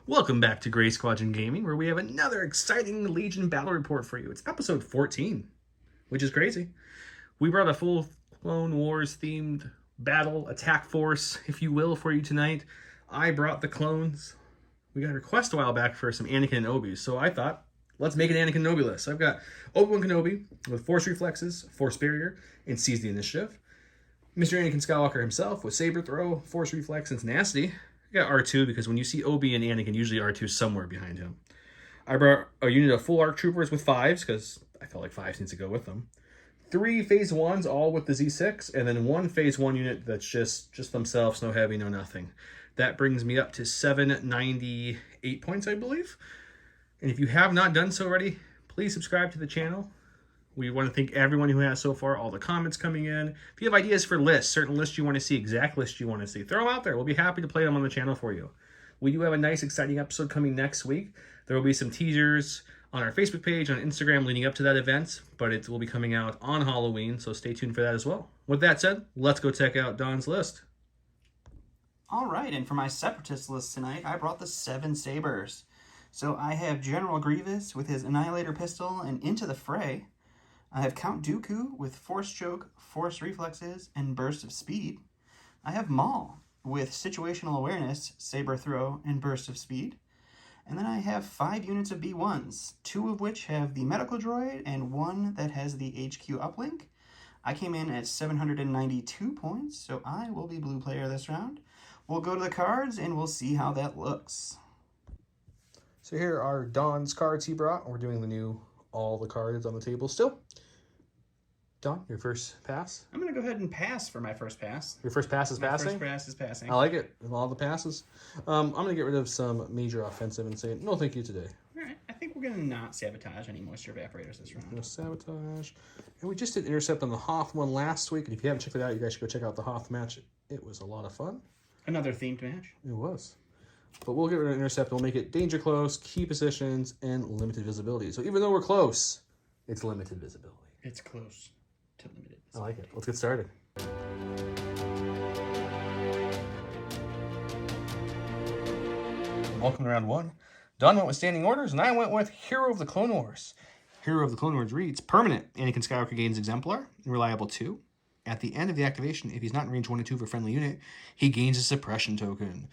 Welcome back to Gray Squadron Gaming, where we have another exciting Legion battle report for you. It's episode 14, which is crazy. We brought a full Clone Wars themed battle, attack force, if you will, for you tonight. I brought the clones. We got a request a while back for some Anakin and Obi, so I thought, let's make an Anakin and Obi list. So I've got Obi-Wan Kenobi with Force Reflexes, Force Barrier, and Seize the Initiative. Mr. Anakin Skywalker himself with Saber Throw, Force Reflex, and Tenacity. I got R2 because when you see Obi and Anakin, usually R2's somewhere behind him. I brought a unit of full ARC Troopers with 5s because I felt like 5 needs to go with them. 3 Phase 1s, all with the Z6, and then 1 Phase 1 unit that's just themselves, no heavy, no nothing. That brings me up to 798 points, I believe. And if you have not done so already, please subscribe to the channel. We want to thank everyone who has so far, all the comments coming in. If you have ideas for lists, certain lists you want to see, exact lists you want to see, throw them out there. We'll be happy to play them on the channel for you. We do have a nice, exciting episode coming next week. There will be some teasers on our Facebook page, on Instagram leading up to that event, but it will be coming out on Halloween, so stay tuned for that as well. With that said, let's go check out Don's list. All right, and for my Separatist list tonight, I brought the 7 sabers. So I have General Grievous with his Annihilator Pistol and Into the Fray. I have Count Dooku with Force Choke, Force Reflexes, and Burst of Speed. I have Maul with Situational Awareness, Saber Throw, and Burst of Speed. And then I have 5 units of B1s, 2 of which have the Medical Droid and 1 that has the HQ uplink. I came in at 792 points, so I will be blue player this round. We'll go to the cards and we'll see how that looks. So here are Don's cards he brought. We're doing all the cards on the table still. Don, your first pass? I'm going to go ahead and pass for my first pass. Your first pass is passing? My first pass is passing. I like it. All the passes. I'm going to get rid of some major offensive and say, no thank you today. All right. I think we're going to not sabotage any moisture evaporators this round. No sabotage. And we just did intercept on the Hoth one last week. And if you haven't checked it out, you guys should go check out the Hoth match. It was a lot of fun. Another themed match? It was. But we'll get rid of intercept. We'll make it danger close, key positions, and limited visibility. So even though we're close, it's limited visibility. It's close to limited visibility. I like it. Let's get started. Welcome to round 1. Don went with Standing Orders, and I went with Hero of the Clone Wars. Hero of the Clone Wars reads, permanent. Anakin Skywalker gains Exemplar, and Reliable 2. At the end of the activation, if he's not in range 1 and 2 for a friendly unit, he gains a suppression token.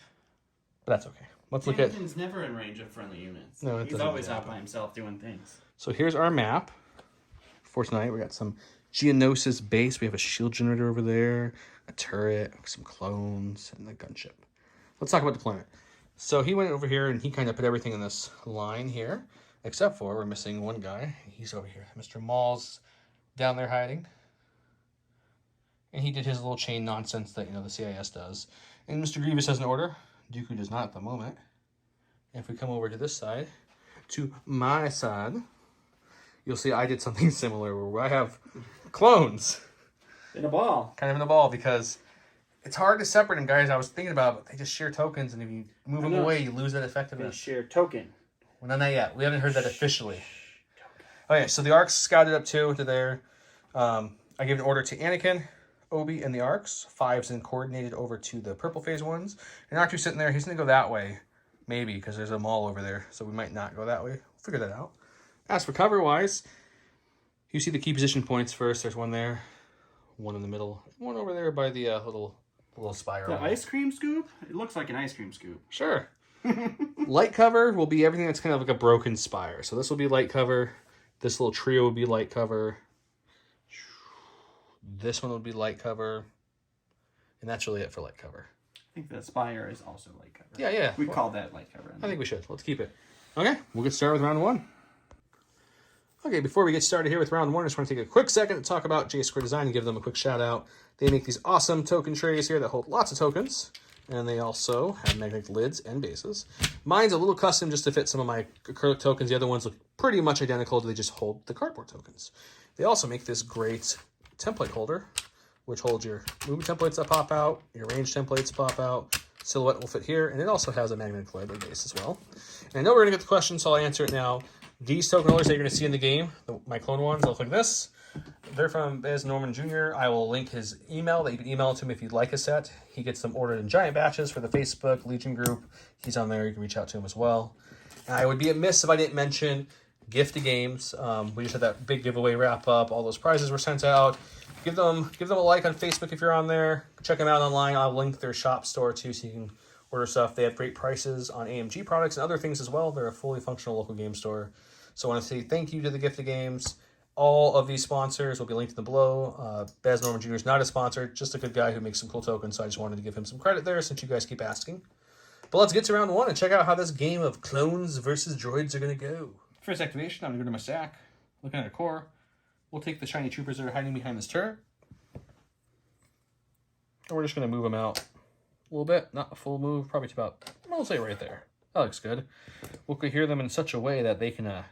But that's okay. Let's look at... Anakin's never in range of friendly units. No, he's always out by himself doing things. So here's our map. For tonight, we got some Geonosis base. We have a shield generator over there, a turret, some clones, and the gunship. Let's talk about deployment. So he went over here, and he kind of put everything in this line here, except for we're missing one guy. He's over here. Mr. Maul's down there hiding. And he did his little chain nonsense that, the CIS does. And Mr. Grievous has an order. Dooku does not at the moment. And if we come over to this side, to my side, you'll see I did something similar where I have clones. In a ball. Kind of in a ball because it's hard to separate them, guys. I was thinking about it, but they just share tokens, and if you move them away, you lose that effectiveness. They share token. Well, not yet. We haven't heard that officially. Okay, so the arcs scouted up to there. I gave an order to Anakin, Obi, and the arcs. 5s and coordinated over to the purple phase 1s. And R2's sitting there. He's going to go that way, maybe, because there's a Maul over there. So we might not go that way. We'll figure that out. As for cover-wise, you see the key position points first. There's one there, one in the middle, one over there by the little spiral. The ice cream scoop? It looks like an ice cream scoop. Sure. Light cover will be everything that's kind of like a broken spire. So this will be light cover. This little trio will be light cover. This one would be light cover. And that's really it for light cover. I think the spire is also light cover. Yeah. We call that light cover. I think we should. Let's keep it. Okay, we'll get started with round 1. Okay, before we get started here with round 1, I just want to take a quick second to talk about J-Square Design and give them a quick shout out. They make these awesome token trays here that hold lots of tokens. And they also have magnetic lids and bases. Mine's a little custom just to fit some of my acrylic tokens. The other ones look pretty much identical. They just hold the cardboard tokens. They also make this great template holder, which holds your movement templates that pop out, your range templates pop out. Silhouette will fit here, and it also has a magnetic lid or base as well. And I know we're going to get the question, so I'll answer it now. These token holders that you're going to see in the game, my clone ones, they'll look like this. They're from Bez Norman Jr. I will link his email that you can email to him if you'd like a set. He gets them ordered in giant batches for the Facebook Legion group. He's on there. You can reach out to him as well. And I would be amiss if I didn't mention Gift of Games. We just had that big giveaway wrap up. All those prizes were sent out. Give them a like on Facebook if you're on there. Check them out online. I'll link their shop store too, so you can order stuff. They have great prices on AMG products and other things as well. They're a fully functional local game store. So I want to say thank you to the Gift of Games. All of these sponsors will be linked in the below. Baz Norman Jr. is not a sponsor, just a good guy who makes some cool tokens. So I just wanted to give him some credit there since you guys keep asking. But let's get to round one and check out how this game of clones versus droids are going to go. First activation, I'm going to go to my stack. Looking at a core. We'll take the shiny troopers that are hiding behind this turret. And we're just going to move them out a little bit. Not a full move, probably to about, I'll say right there. That looks good. We'll cohere them in such a way that they can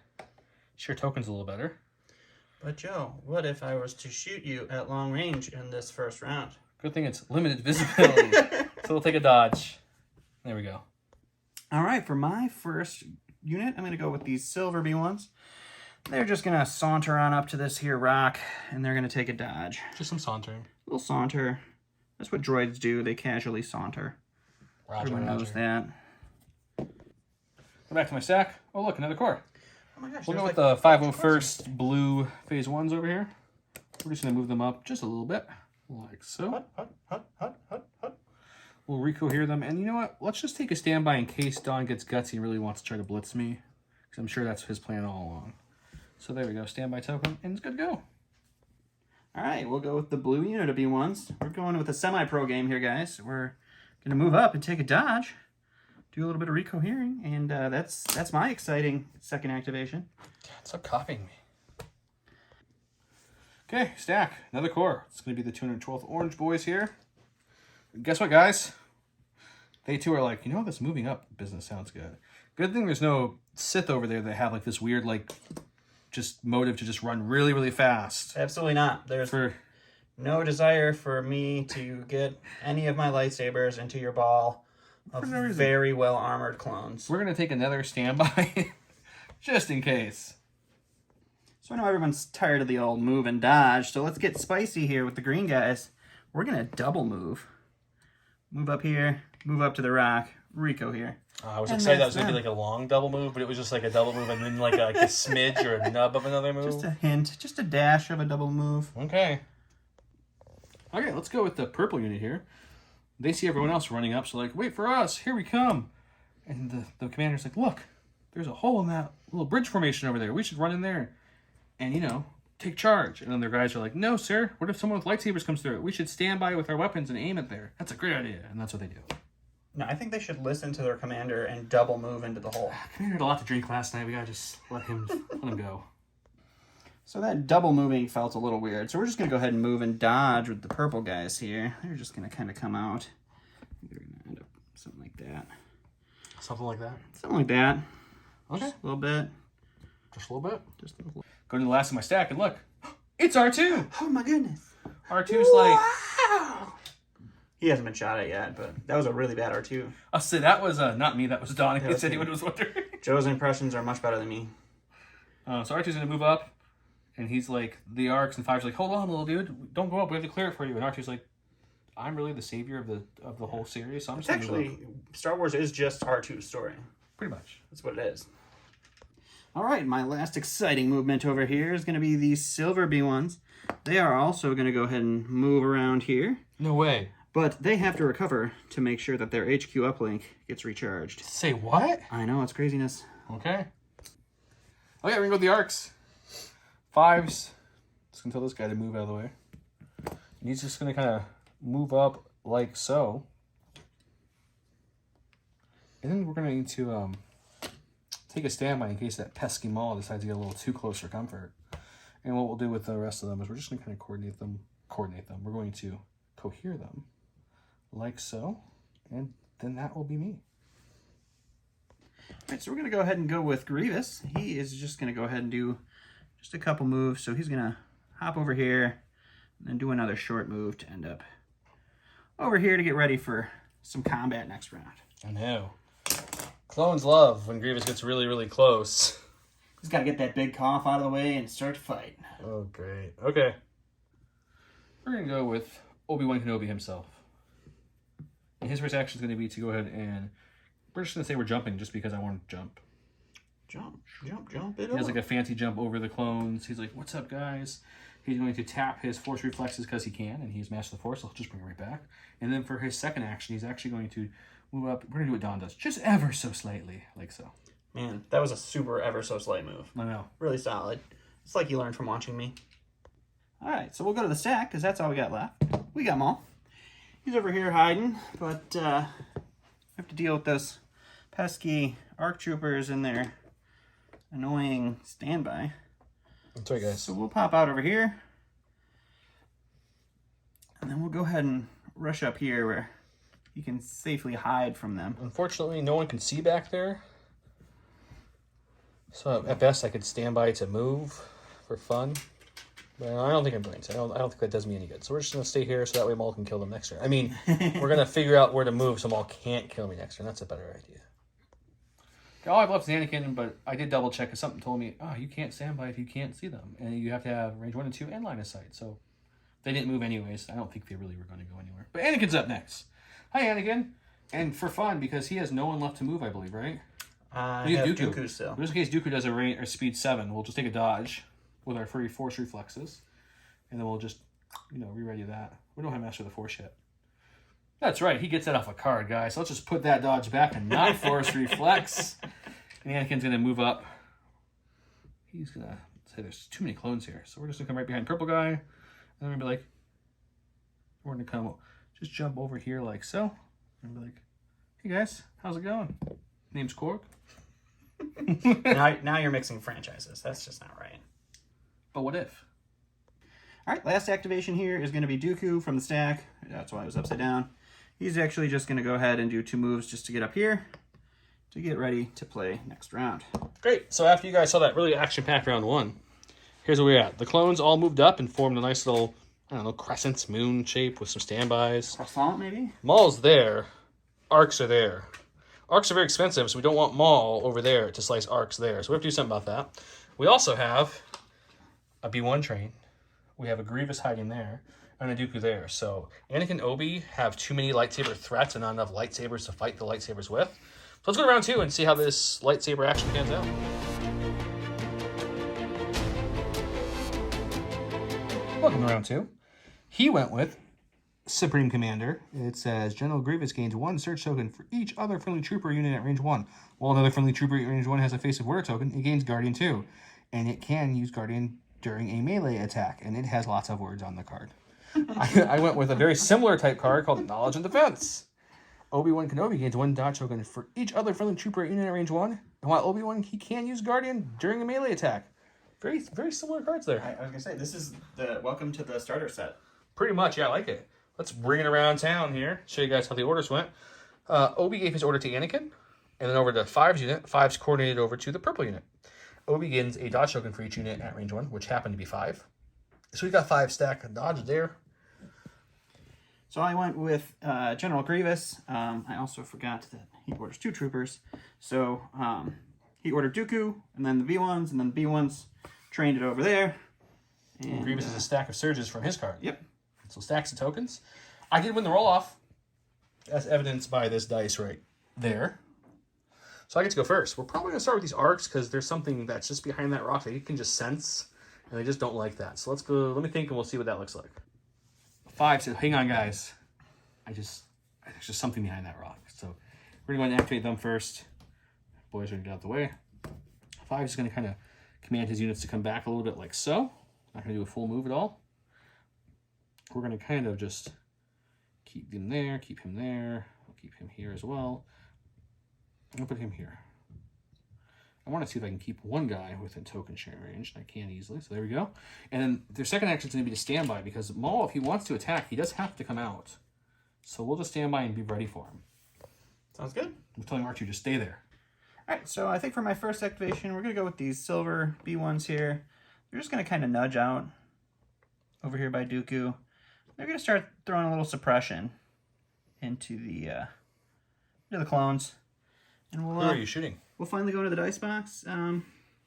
share tokens a little better. But Joe, what if I was to shoot you at long range in this first round? Good thing it's limited visibility. So we'll take a dodge. There we go. All right, for my first unit, I'm going to go with these silver B1s. They're just going to saunter on up to this here rock, and they're going to take a dodge. Just some sauntering. A little saunter. That's what droids do. They casually saunter. Roger, Everyone knows that. Go back to my stack. Oh, look, another core. Oh my gosh. We'll go with the 501st blue phase 1s over here. We're just going to move them up just a little bit, like so. We'll recohere them. And you know what? Let's just take a standby in case Don gets gutsy and really wants to try to blitz me. Because I'm sure that's his plan all along. So there we go. Standby token. And it's good to go. All right, we'll go with the blue unit of B1s. We're going with a semi-pro game here, guys. We're going to move up and take a dodge. Do a little bit of recohering. And that's my exciting second activation. God, stop copying me. Okay, stack. Another core. It's going to be the 212th Orange Boys here. Guess what, guys? They too are like, you know, this moving up business sounds good. Good thing there's no Sith over there that have like this weird like just motive to just run really, really fast. Absolutely not. There's no desire for me to get any of my lightsabers into your ball of very well armored clones. We're going to take another standby just in case. So I know everyone's tired of the old move and dodge, so let's get spicy here with the green guys. We're going to double move. Move up here, move up to the rock, Rico here. I was excited that was going to be like a long double move, but it was just like a double move and then like a smidge or a nub of another move. Just a hint, just a dash of a double move. Okay. Okay, let's go with the purple unit here. They see everyone else running up, so like, wait for us, here we come. And the commander's like, look, there's a hole in that little bridge formation over there. We should run in there and, you know, take charge. And then their guys are like, no, sir, what if someone with lightsabers comes through? We should stand by with our weapons and aim it there. That's a great idea. And that's what they do. No, I think they should listen to their commander and double move into the hole. Commander had a lot to drink last night. We gotta just let him go. So that double moving felt a little weird. So we're just going to go ahead and move and dodge with the purple guys here. They're just going to kind of come out. They're going to end up something like that. Something like that? Something like that. Okay. Just a little bit. Just a little bit? Just a little. Go to the last of my stack and look. It's R2! Oh my goodness. R2's like... Wow! He hasn't been shot at yet, but that was a really bad R2. I'll say that was not me, that was Don, in case anyone was wondering. Joe's impressions are much better than me. So R2's going to move up, and he's like, the Arcs and Five's like, hold on, little dude, don't go up, we have to clear it for you. And R2's like, I'm really the savior of the whole series, so I'm just actually, Star Wars is just R2's story. Pretty much. That's what it is. All right, my last exciting movement over here is going to be these silver B1s. They are also going to go ahead and move around here. No way. But they have to recover to make sure that their HQ uplink gets recharged. Say what? I know, it's craziness. Okay. Oh yeah, we're going to go with the Arcs. Fives. Just going to tell this guy to move out of the way. And he's just going to kind of move up like so. And then we're going to need to take a standby in case that pesky Maul decides to get a little too close for comfort. And what we'll do with the rest of them is we're just going to kind of coordinate them. We're going to cohere them like so. And then that will be me. All right, so we're going to go ahead and go with Grievous. He is just going to go ahead and do just a couple moves. So he's going to hop over here and then do another short move to end up over here to get ready for some combat next round. I know. Clones love when Grievous gets really, really close. He's got to get that big cough out of the way and start to fight. Oh, great. Okay. we're going to go with Obi-Wan Kenobi himself. And his first action is going to be to go ahead and... We're just going to say we're jumping just because I want to jump. Jump it He has up. like a fancy jump over the clones. He's like, what's up, guys? He's going to tap his Force reflexes because he can, and he's Master of the Force, so he'll just bring it right back. And then for his second action, he's actually going to move up. We're going to do what Don does, just ever so slightly, like so. Man, that was a super ever so slight move. I know. Really solid. It's like you learned from watching me. All right, so we'll go to the stack because that's all we got left. We got Maul. He's over here hiding, but we have to deal with those pesky ARC troopers and their annoying standby. That's right, guys. So we'll pop out over here. And then we'll go ahead and rush up here where you can safely hide from them. Unfortunately, no one can see back there. So at best, I could stand by to move for fun. But I don't think I'm going to. I don't think that does me any good. So we're just going to stay here so that way Maul can kill them next turn. I mean, we're going to figure out where to move so Maul can't kill me next turn. That's a better idea. All I've left is Anakin, but I did double check because something told me, oh, you can't stand by if you can't see them. And you have to have range 1 and 2 and line of sight. So they didn't move anyways. I don't think they really were going to go anywhere. But Anakin's up next. Hi, Anakin. And for fun, because he has no one left to move, I believe, right? I have Dooku still. Just in case Dooku does a range or speed 7, we'll just take a dodge with our free Force reflexes. And then we'll just, re-ready that. We don't have Master of the Force yet. That's right. He gets that off a card, guys. So let's just put that dodge back and not Force reflex. And Anakin's going to move up. He's going to say there's too many clones here. So we're just going to come right behind purple guy. And then we're going to be like, we're going to come, just jump over here like so. And be like, hey guys, how's it going? Name's Korg. now you're mixing franchises. That's just not right. But what if? All right, last activation here is going to be Dooku from the stack. That's why it was upside down. He's actually just going to go ahead and do 2 moves just to get up here to get ready to play next round. Great. So after you guys saw that really action-packed round 1, here's where we're at. The clones all moved up and formed a nice little, crescent moon shape with some standbys. Croissant, maybe? Maul's there. Arcs are there. Arcs are very expensive, so we don't want Maul over there to slice arcs there. So we have to do something about that. We also have a B1 train. We have a Grievous hiding there, and a Dooku there. So Anakin and Obi have too many lightsaber threats and not enough lightsabers to fight the lightsabers with. So let's go to round 2 and see how this lightsaber action pans out. Welcome to round 2. He went with Supreme Commander. It says General Grievous gains 1 search token for each other friendly trooper unit at range 1. While another friendly trooper at range 1 has a face of order token, it gains Guardian 2. And it can use Guardian during a melee attack, and it has lots of words on the card. I went with a very similar type card called Knowledge and Defense. Obi-Wan Kenobi gains 1 dodge token for each other friendly trooper unit at range 1. And while Obi-Wan, he can use Guardian during a melee attack. Very, very similar cards there. I was going to say, this is the welcome to the starter set. Pretty much, yeah, I like it. Let's bring it around town here, show you guys how the orders went. Obi gave his order to Anakin, and then over to 5's unit. 5's coordinated over to the purple unit. Obi gains a dodge token for each unit at range 1, which happened to be 5. So we got 5 stack of dodge there. So I went with General Grievous. I also forgot that he orders 2 troopers. So he ordered Dooku, and then the B1s, and then the B1s trained it over there. And Grievous is a stack of surges from his card. Yep. So stacks of tokens. I did win the roll-off, as evidenced by this dice right there. So I get to go first. We're probably going to start with these arcs because there's something that's just behind that rock that you can just sense, and I just don't like that. So let's go. Let me think, and we'll see what that looks like. 5 says, hang on, guys. There's just something behind that rock. So we're going to go and activate them first. Boys are going to get out of the way. 5 is going to kind of command his units to come back a little bit like so. Not going to do a full move at all. We're going to kind of just keep him there, keep him there. I'll keep him here as well. I'm going to put him here. I want to see if I can keep one guy within token sharing range. I can easily, so there we go. And then their second action is going to be to stand by, because Maul, if he wants to attack, he does have to come out. So we'll just stand by and be ready for him. Sounds good. I'm telling Archie, just stay there. All right, so I think for my first activation, we're going to go with these silver B1s here. They're just going to kind of nudge out over here by Dooku. They're going to start throwing a little suppression into the clones. And we'll, Who are you shooting? We'll finally go to the dice box.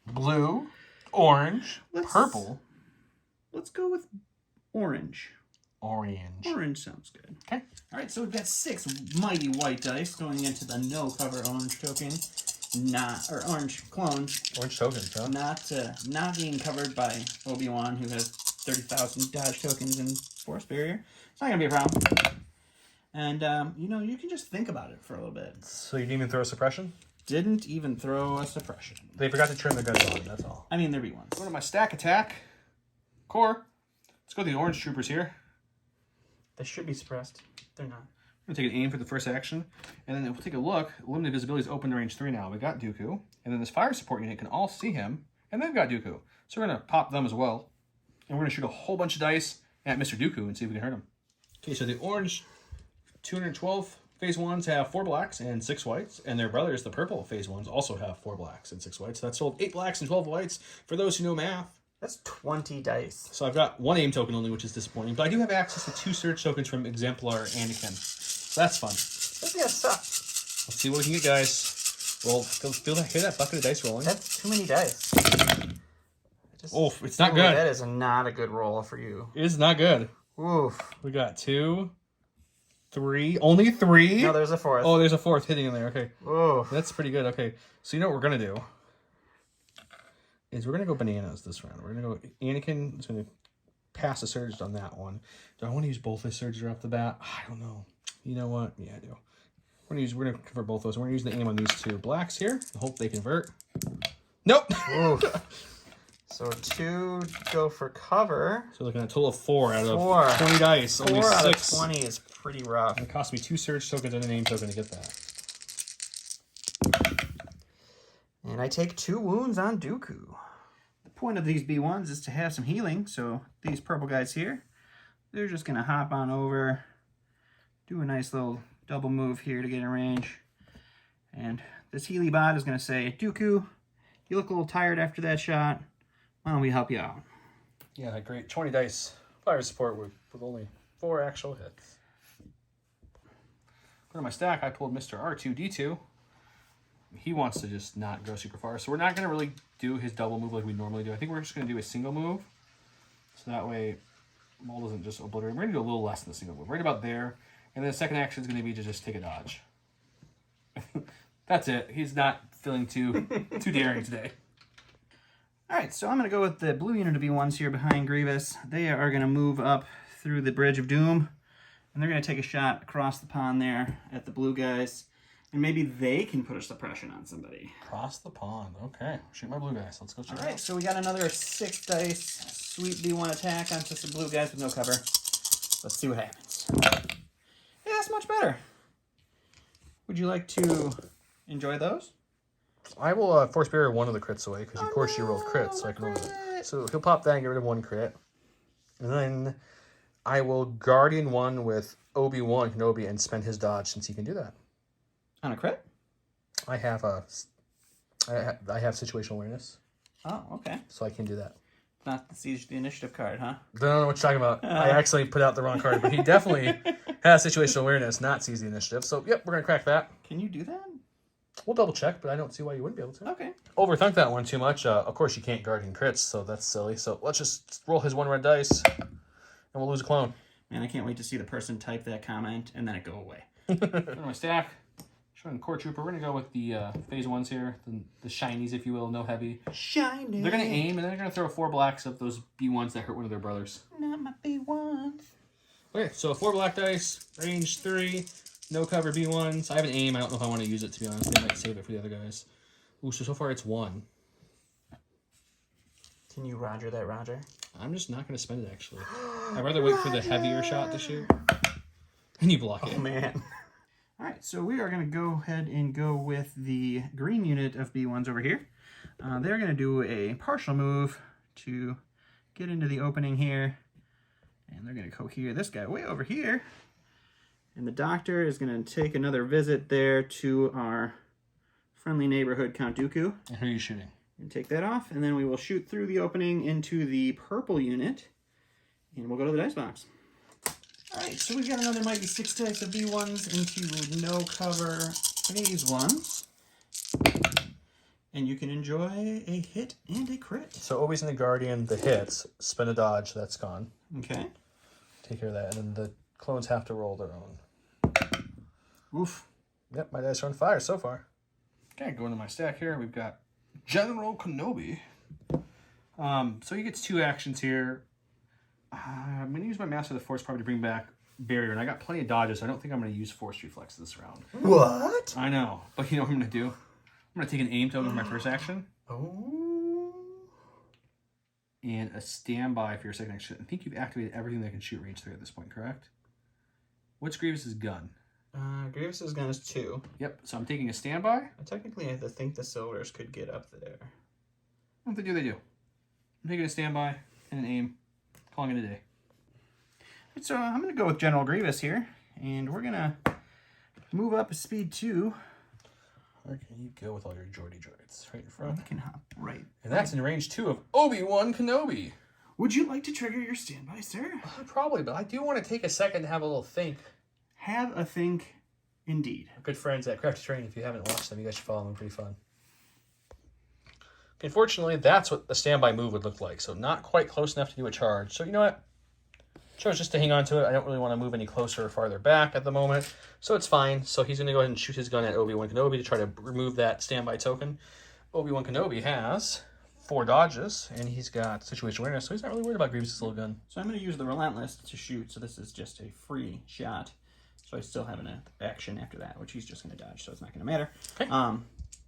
Blue, orange, purple. Let's go with orange. orange. Orange sounds good. Okay. All right, so we've got 6 mighty white dice going into the no cover orange token, or orange clone, Orange tokens, huh? not being covered by Obi-Wan, who has 30,000 dodge tokens and force barrier. It's not gonna be a problem. And you can just think about it for a little bit. So you didn't even throw a suppression? Didn't even throw a suppression. They forgot to turn the guns on, that's all. I mean, there be ones. Go to my stack attack. Core. Let's go to the orange troopers here. They should be suppressed. They're not. I'm going to take an aim for the first action. And then we'll take a look. Limited visibility is open to range 3 now. We got Dooku. And then this fire support unit can all see him. And they've got Dooku. So we're going to pop them as well. And we're going to shoot a whole bunch of dice at Mr. Dooku and see if we can hurt him. Okay, so the orange 212 phase 1s have 4 blacks and 6 whites. And their brothers, the purple phase 1s, also have 4 blacks and 6 whites. So that's sold 8 blacks and 12 whites for those who know math. That's 20 dice. So I've got 1 aim token only, which is disappointing. But I do have access to 2 surge tokens from Exemplar Anakin. So that's fun. That's gonna suck. Let's see what we can get, guys. Roll. Hear that bucket of dice rolling? That's too many dice. It's not good. That is not a good roll for you. It is not good. Oof. We got 2, 3. Only 3? No, there's a 4th. Oh, there's a 4th hitting in there. Okay. Oof. That's pretty good. Okay. So you know what we're going to do? Is we're going to go bananas this round. We're going to go... Anakin is going to pass a surge on that one. Do I want to use both his surges right off the bat? I don't know. You know what? Yeah, I do. We're going to convert both those. We're going to use the aim on these 2 blacks here. Hope they convert. Nope. So 2 go for cover. So looking at a total of 4 out of 20 dice. 4 only out 6. of 20 is pretty rough. It cost me 2 surge tokens and an aim token to get that. And I take 2 wounds on Dooku. The point of these B1s is to have some healing. So these purple guys here, they're just going to hop on over, do a nice little double move here to get in range. And this Healy bot is going to say, Dooku, you look a little tired after that shot. Why don't we help you out? Yeah, great. 20 dice. Fire support with only 4 actual hits. Go to my stack, I pulled Mr. R2-D2. He wants to just not go super far. So we're not going to really do his double move like we normally do. I think we're just going to do a single move. So that way Maul doesn't just obliterate. We're going to do a little less than the single move. Right about there. And then the second action is going to be to just take a dodge. That's it. He's not feeling too daring today. All right, so I'm going to go with the blue unit of B1s here behind Grievous. They are going to move up through the Bridge of Doom. And they're going to take a shot across the pond there at the blue guys. And maybe they can put a suppression on somebody. Cross the pond. Okay. Shoot my blue guys. Let's go check it out. All right, so we got another 6 dice sweet B1 attack onto some blue guys with no cover. Let's see what happens. Yeah, that's much better. Would you like to enjoy those? I will force barrier 1 of the crits away because, of course, you rolled crits. So I can roll it. So he'll pop that and get rid of 1 crit. And then I will Guardian 1 with Obi-Wan Kenobi and spend his dodge since he can do that. On a crit? I have situational awareness. Oh, okay. So I can do that. Not the Siege the Initiative card, huh? Don't know what you're talking about. I actually put out the wrong card, but he definitely has situational awareness, not seize the initiative. So, yep, we're going to crack that. Can you do that? We'll double check, but I don't see why you wouldn't be able to. Okay. Overthunk that one too much. Of course, you can't Guardian crits, so that's silly. So let's just roll his 1 red dice, and we'll lose a clone. Man, I can't wait to see the person type that comment and then it go away. Go to my stack. Showing Core Trooper. We're going to go with the phase 1s here, the shinies, if you will, no heavy. Shiny. They're going to aim, and then they're going to throw 4 blacks of those B1s that hurt one of their brothers. Not my B1s. Okay, so 4 black dice, range 3, no cover B1s. I have an aim. I don't know if I want to use it, to be honest. They might save it for the other guys. Ooh, so far it's 1. Can you Roger that, Roger? I'm just not going to spend it, actually. I'd rather wait for the heavier shot to shoot. And you block it. Oh, man. All right, so we are going to go ahead and go with the green unit of B1s over here. They're going to do a partial move to get into the opening here. And they're going to cohere this guy way over here. And the Doctor is going to take another visit there to our friendly neighborhood Count Dooku. And who are you shooting? And take that off, and then we will shoot through the opening into the purple unit. And we'll go to the dice box. Alright, so we've got another mighty 6 dice of B1s into no cover phase 1s. And you can enjoy a hit and a crit. So Obi's in the Guardian, the hits, spin a dodge, that's gone. Okay. take care of that. And then the clones have to roll their own. Oof. Yep, my dice are on fire so far. Okay, go into my stack here. We've got General Kenobi. So he gets 2 actions here. I'm going to use my Master of the Force probably to bring back Barrier, and I got plenty of dodges, so I don't think I'm going to use Force Reflex this round. What? I know, but you know what I'm going to do? I'm going to take an aim token for my first action. Oh. And a standby for your second action. I think you've activated everything that can shoot range 3 at this point, correct? What's Grievous's gun? Grievous's gun is 2. Yep, so I'm taking a standby. Technically, I think the Silvers could get up there. What they do, they do. I'm taking a standby and an aim. Calling it a day. So I'm going to go with General Grievous here, and we're going to move up a speed 2. Where can you go with all your Geordie droids? Right in front. I can hop right. And that's in range 2 of Obi-Wan Kenobi. Would you like to trigger your standby, sir? Probably, but I do want to take a second to have a little think. Have a think, indeed. Good friends at Crafty Train. If you haven't watched them, you guys should follow them. Pretty fun. Unfortunately, that's what the standby move would look like. So not quite close enough to do a charge. So you know what? Chose just to hang on to it. I don't really want to move any closer or farther back at the moment. So it's fine. So he's going to go ahead and shoot his gun at Obi-Wan Kenobi to try to remove that standby token. Obi-Wan Kenobi has 4 dodges, and he's got situation awareness, so he's not really worried about Grievous' little gun. So I'm going to use the Relentless to shoot, so this is just a free shot. So I still have an action after that, which he's just going to dodge, so it's not going to matter. Okay.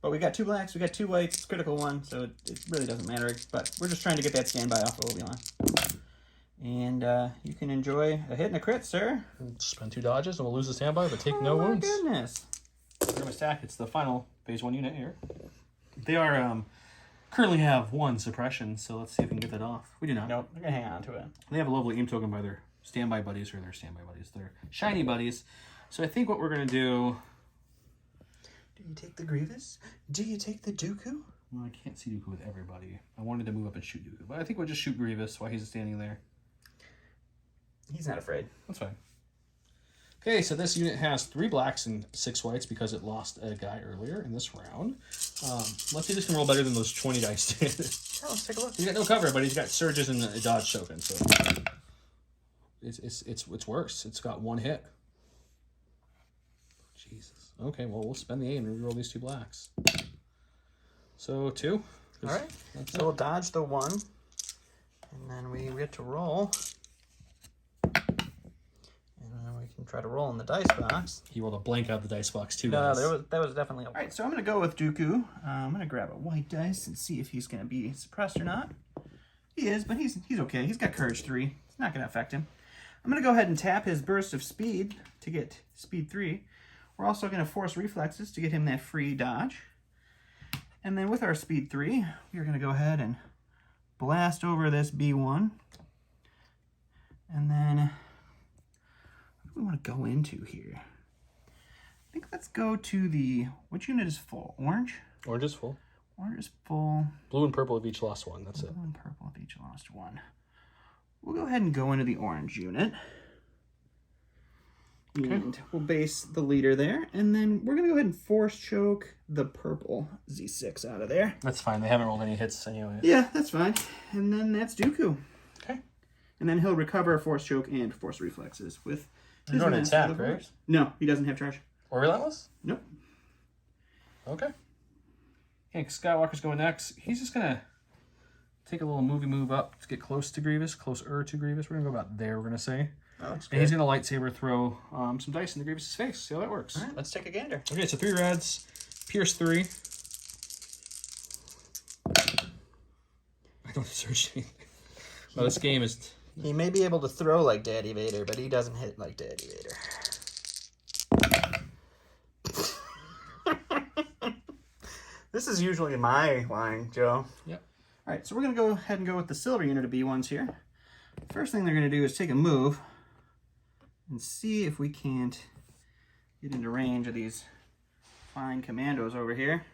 But we got 2 blacks, we got 2 whites, it's critical 1, so it really doesn't matter. But we're just trying to get that standby off of Obi-Wan. And you can enjoy a hit and a crit, sir. We'll spend 2 dodges, and we'll lose the standby, but take no wounds. Oh my goodness. Here's my stack. It's the final Phase 1 unit here. They are currently have 1 suppression, so let's see if we can get that off. We do not. Nope, they're going to hang on to it. They have a lovely aim token by their standby buddies, or their standby buddies, their shiny buddies. So I think what we're going to do... Do you take the Grievous? Do you take the Dooku? Well, I can't see Dooku with everybody. I wanted to move up and shoot Dooku, but I think we'll just shoot Grievous while he's standing there. He's not afraid. That's fine. Okay, so this unit has 3 blacks and 6 whites because it lost a guy earlier in this round. Let's see if this can roll better than those 20 dice did. Oh, let's take a look. He's got no cover, but he's got surges and a dodge token, so it's worse. It's got 1 hit. Jesus. Okay, well, we'll spend the aim and reroll these 2 blacks. So 2. All right. So we'll dodge the 1, and then we get to roll. We can try to roll in the dice box. He rolled a blank out of the dice box too, No, guys. that was definitely... All right, so I'm going to go with Dooku. I'm going to grab a white dice and see if he's going to be suppressed or not. He is, but he's okay. He's got Courage 3. It's not going to affect him. I'm going to go ahead and tap his Burst of Speed to get Speed 3. We're also going to Force Reflexes to get him that free dodge. And then with our Speed 3, we're going to go ahead and blast over this B1. And then... we want to go into here? I think let's go to the... Which unit is full? Orange? Orange is full. Orange is full. Blue and purple have each lost 1. That's it. Blue and purple have each lost 1. We'll go ahead and go into the orange unit. Okay. And we'll base the leader there. And then we're going to go ahead and force choke the purple Z6 out of there. That's fine. They haven't rolled any hits anyway. Yeah, that's fine. And then that's Dooku. Okay. And then he'll recover force choke and force reflexes with... You're going to attack, right? No, he doesn't have charge. Or Relentless? Nope. Okay. Okay, Skywalker's going next. He's just going to take a little move up to get close to Grievous, closer to Grievous. We're going to go about there, we're going to say. Oh, that's and he's going to lightsaber throw some dice into Grievous' face. See how that works. All right, let's take a gander. Okay, so 3 reds, Pierce 3. I don't search anything. Well, this game is... He may be able to throw like Daddy Vader, but he doesn't hit like Daddy Vader. This is usually my line, Joe. Yep. All right, so we're going to go ahead and go with the silver unit of B1s here. First thing they're going to do is take a move and see if we can't get into range of these fine commandos over here,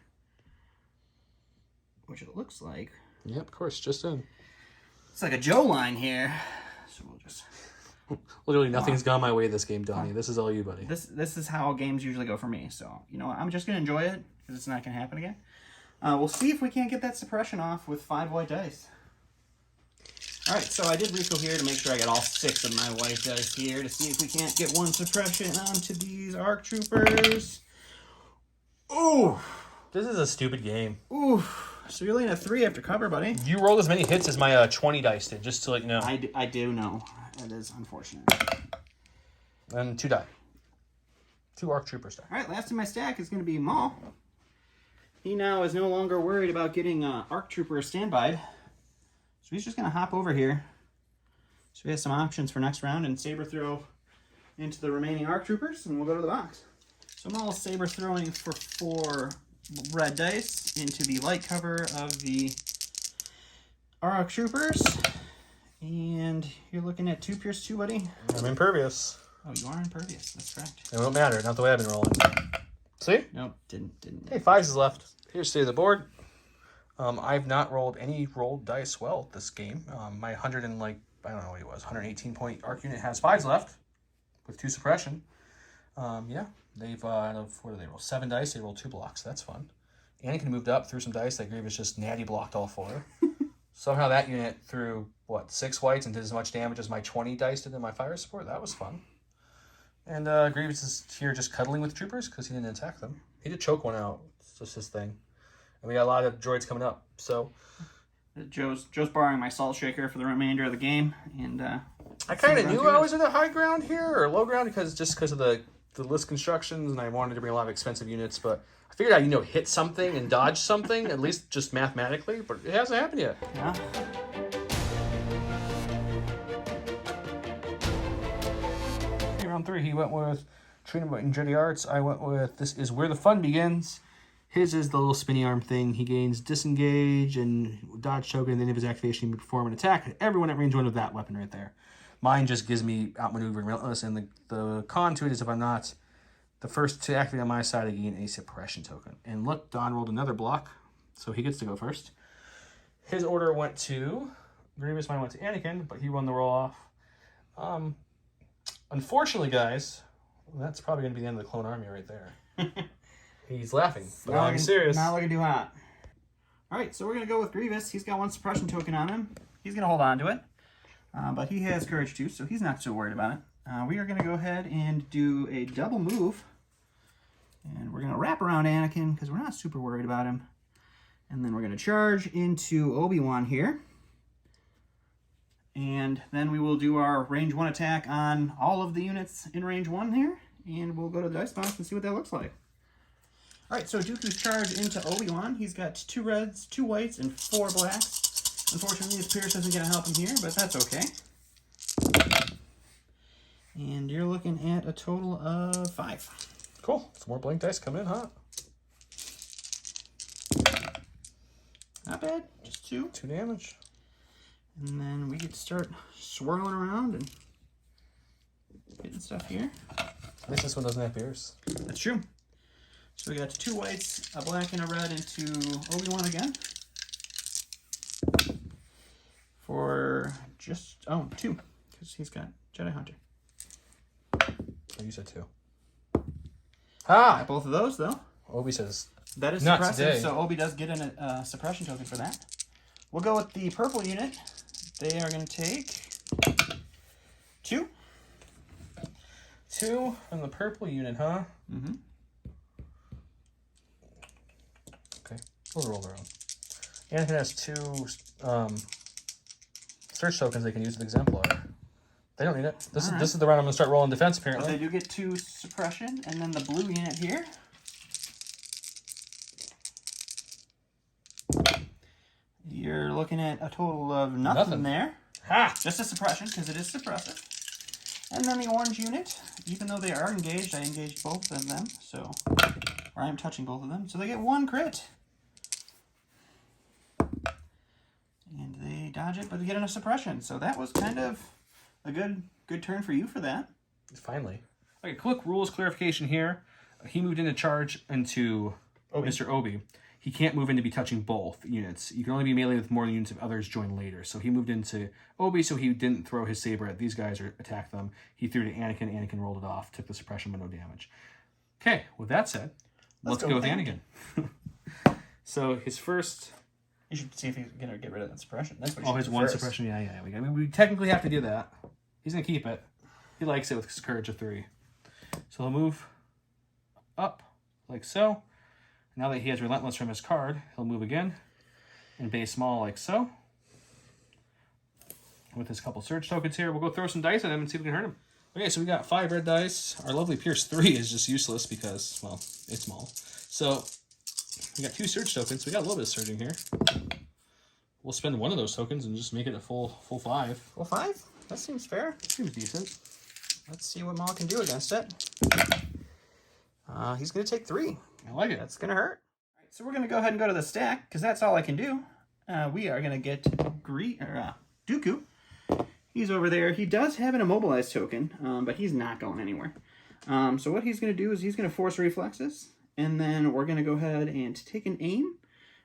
which it looks like. Yep, of course, just in. It's like a Joe line here, so we'll just... Literally nothing's gone my way this game, Donnie. This is all you, buddy. This is how games usually go for me, so, you know, I'm just going to enjoy it, because it's not going to happen again. We'll see if we can't get that suppression off with 5 white dice. All right, so I did refill here to make sure I got all 6 of my white dice here to see if we can't get 1 suppression onto these ARC troopers. Ooh. This is a stupid game. Ooh. So you're looking at 3 after cover, buddy. You rolled as many hits as my 20 dice did, just to let you know. I do know. That is unfortunate. And 2 die. 2 ARC troopers die. All right, last in my stack is going to be Maul. He now is no longer worried about getting ARC trooper standby. So he's just going to hop over here. So we have some options for next round and saber throw into the remaining ARC troopers, and we'll go to the box. So Maul's saber throwing for 4 red dice into the light cover of the ARC troopers. And you're looking at 2 pierce 2, buddy. I'm impervious. Oh, you are impervious. That's correct. It won't matter. Not the way I've been rolling. See? Nope, didn't. Hey, 5s is left. Here's state of the board. I've not rolled any rolled dice well this game. My 100 and I don't know what it was, 118 point arc unit has 5s left with 2 suppression. Yeah, they've what do they roll? 7 dice. They rolled 2 blocks. That's fun. Anakin moved up, threw some dice. That Grievous just natty blocked all 4. Somehow that unit threw 6 whites and did as much damage as my 20 dice did in my fire support. That was fun. And Grievous is here just cuddling with troopers because he didn't attack them. He did choke one out. It's just his thing. And we got a lot of droids coming up. So Joe's borrowing my salt shaker for the remainder of the game, and I kind of knew I was at a high ground here or low ground because of the list constructions, and I wanted to bring a lot of expensive units. But I figured I'd hit something and dodge something at least just mathematically. But it hasn't happened yet. Yeah. Okay, round 3, he went with Training in Jedi Arts. I went with This Is Where the Fun Begins. His is the little spinny arm thing. He gains disengage and dodge token, and then of his activation, he can perform an attack at everyone at range 1 of that weapon right there. Mine just gives me outmaneuvering relentless, and the con to it is if I'm not the first to activate on my side, I gain a suppression token. And look, Don rolled another block, so he gets to go first. His order went to Grievous, mine went to Anakin, but he won the roll off. Unfortunately, guys, that's probably going to be the end of the clone army right there. He's laughing, but I'm serious. Not looking too hot. All right, so we're going to go with Grievous. He's got 1 suppression token on him. He's going to hold on to it, but he has courage too, so he's not so worried about it. We are going to go ahead and do a double move, and we're going to wrap around Anakin because we're not super worried about him. And then we're going to charge into Obi-Wan here. And then we will do our range 1 attack on all of the units in range 1 here, and we'll go to the dice box and see what that looks like. All right, so Dooku's charged into Obi-Wan. He's got 2 reds, 2 whites, and 4 blacks. Unfortunately, his Pierce isn't going to help him here, but that's okay. And you're looking at a total of 5. Cool. Some more blank dice come in, huh? Not bad. Just 2. 2 damage. And then we get to start swirling around and getting stuff here. At least this one doesn't have Pierce. That's true. So we got 2 whites, a black, and a red into Obi-Wan again. For just, 2, because he's got Jedi Hunter. Oh, you said 2. Ah! Got both of those, though. Obi says, That is not suppressive, today. so Obi does get a suppression token for that. We'll go with the purple unit. They are going to take 2. 2 from the purple unit, huh? Mm-hmm. Okay, we'll roll their own. Anakin has 2 search tokens they can use with Exemplar. They don't need it. This is the round I'm going to start rolling defense, But apparently. they do get 2 suppression, and then the blue unit here. You're looking at a total of nothing there. Ha! Just a suppression, because it is suppressive. And then the orange unit, even though they are engaged, I engaged both of them, so... Or I'm touching both of them, so they get 1 crit. And they dodge it, but they get a suppression. So that was kind of a good turn for you for that. Finally. Okay, quick rules clarification here. He moved into charge into Mr. Obi. He can't move in to be touching both units. You can only be melee with more units if others join later. So he moved into Obi, so he didn't throw his saber at these guys or attack them. He threw to Anakin. Anakin rolled it off, took the suppression, but no damage. Okay, with that said, let's go with Anakin. So his first You should see if he's gonna get rid of that suppression. That's what. His one suppression. Yeah. We technically have to do that. He's gonna keep it. He likes it with his courage of 3. So he'll move up like so. Now that he has relentless from his card, he'll move again and base Maul like so. With his couple surge tokens here, we'll go throw some dice at him and see if we can hurt him. Okay, so we got 5 red dice. Our lovely Pierce 3 is just useless because, well, it's Maul. So we got 2 surge tokens. We got a little bit of surging here. We'll spend one of those tokens and just make it a full 5. Full 5? That seems fair. Seems decent. Let's see what Maul can do against it. He's going to take 3. I like it. That's going to hurt. All right, so we're going to go ahead and go to the stack, because that's all I can do. We are going to get Dooku. He's over there. He does have an immobilized token, but he's not going anywhere. So what he's going to do is he's going to force reflexes, and then we're going to go ahead and take an aim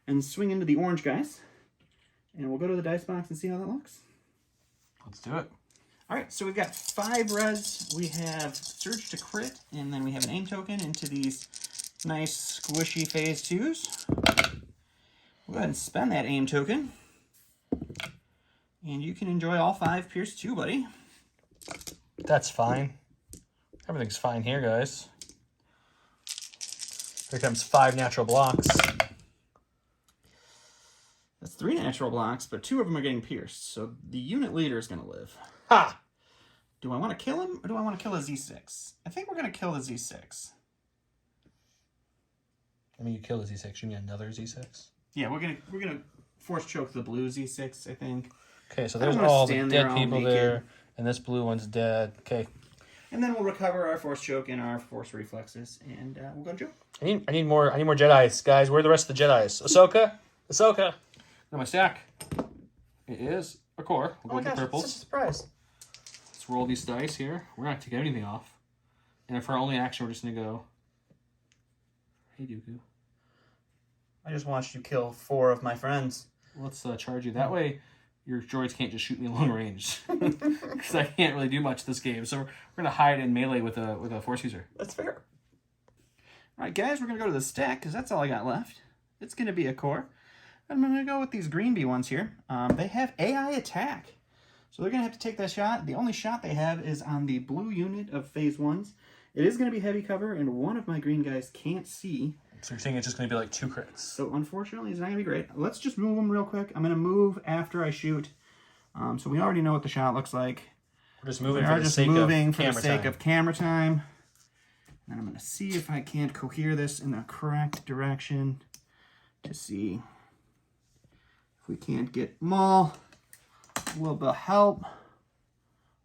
and swing into the orange guys. And we'll go to the dice box and see how that looks. Let's do it. All right, so we've got 5 res. We have Surge to crit, and then we have an aim token into these nice squishy phase 2s. We'll go ahead and spend that aim token. And you can enjoy all 5 Pierce 2, buddy. That's fine. Everything's fine here, guys. Here comes 5 natural blocks. That's 3 natural blocks, but 2 of them are getting pierced, so the unit leader is going to live. Ha! Do I want to kill him, or do I want to kill the Z6? I think we're going to kill the Z6. I mean, you kill the Z6. You need another Z6? Yeah, we're gonna force choke the blue Z6, I think. Okay, so there's all the dead people there, and this blue one's dead. Okay. And then we'll recover our force choke and our force reflexes, and we'll go choke. I need more Jedis, guys. Where are the rest of the Jedis? Ahsoka. Got my stack. It is a core. We'll go with the purples. It's such a surprise. Let's roll these dice here. We're not taking anything off, and for our only action, we're just gonna go. Hey, Dooku. I just watched you kill 4 of my friends. Let's charge you. That way, your droids can't just shoot me long range. Because I can't really do much this game. So we're going to hide in melee with a Force user. That's fair. All right, guys, we're going to go to the stack because that's all I got left. It's going to be a core. I'm going to go with these green bee ones here. They have AI attack. So they're going to have to take that shot. The only shot they have is on the blue unit of phase 1s. It is going to be heavy cover, and one of my green guys can't see. So you're saying it's just going to be like 2 crits. So unfortunately, it's not going to be great. Let's just move them real quick. I'm going to move after I shoot. So we already know what the shot looks like. We're just moving for the sake of camera time. And I'm going to see if I can't cohere this in the correct direction to see if we can't get Maul. A little bit of help.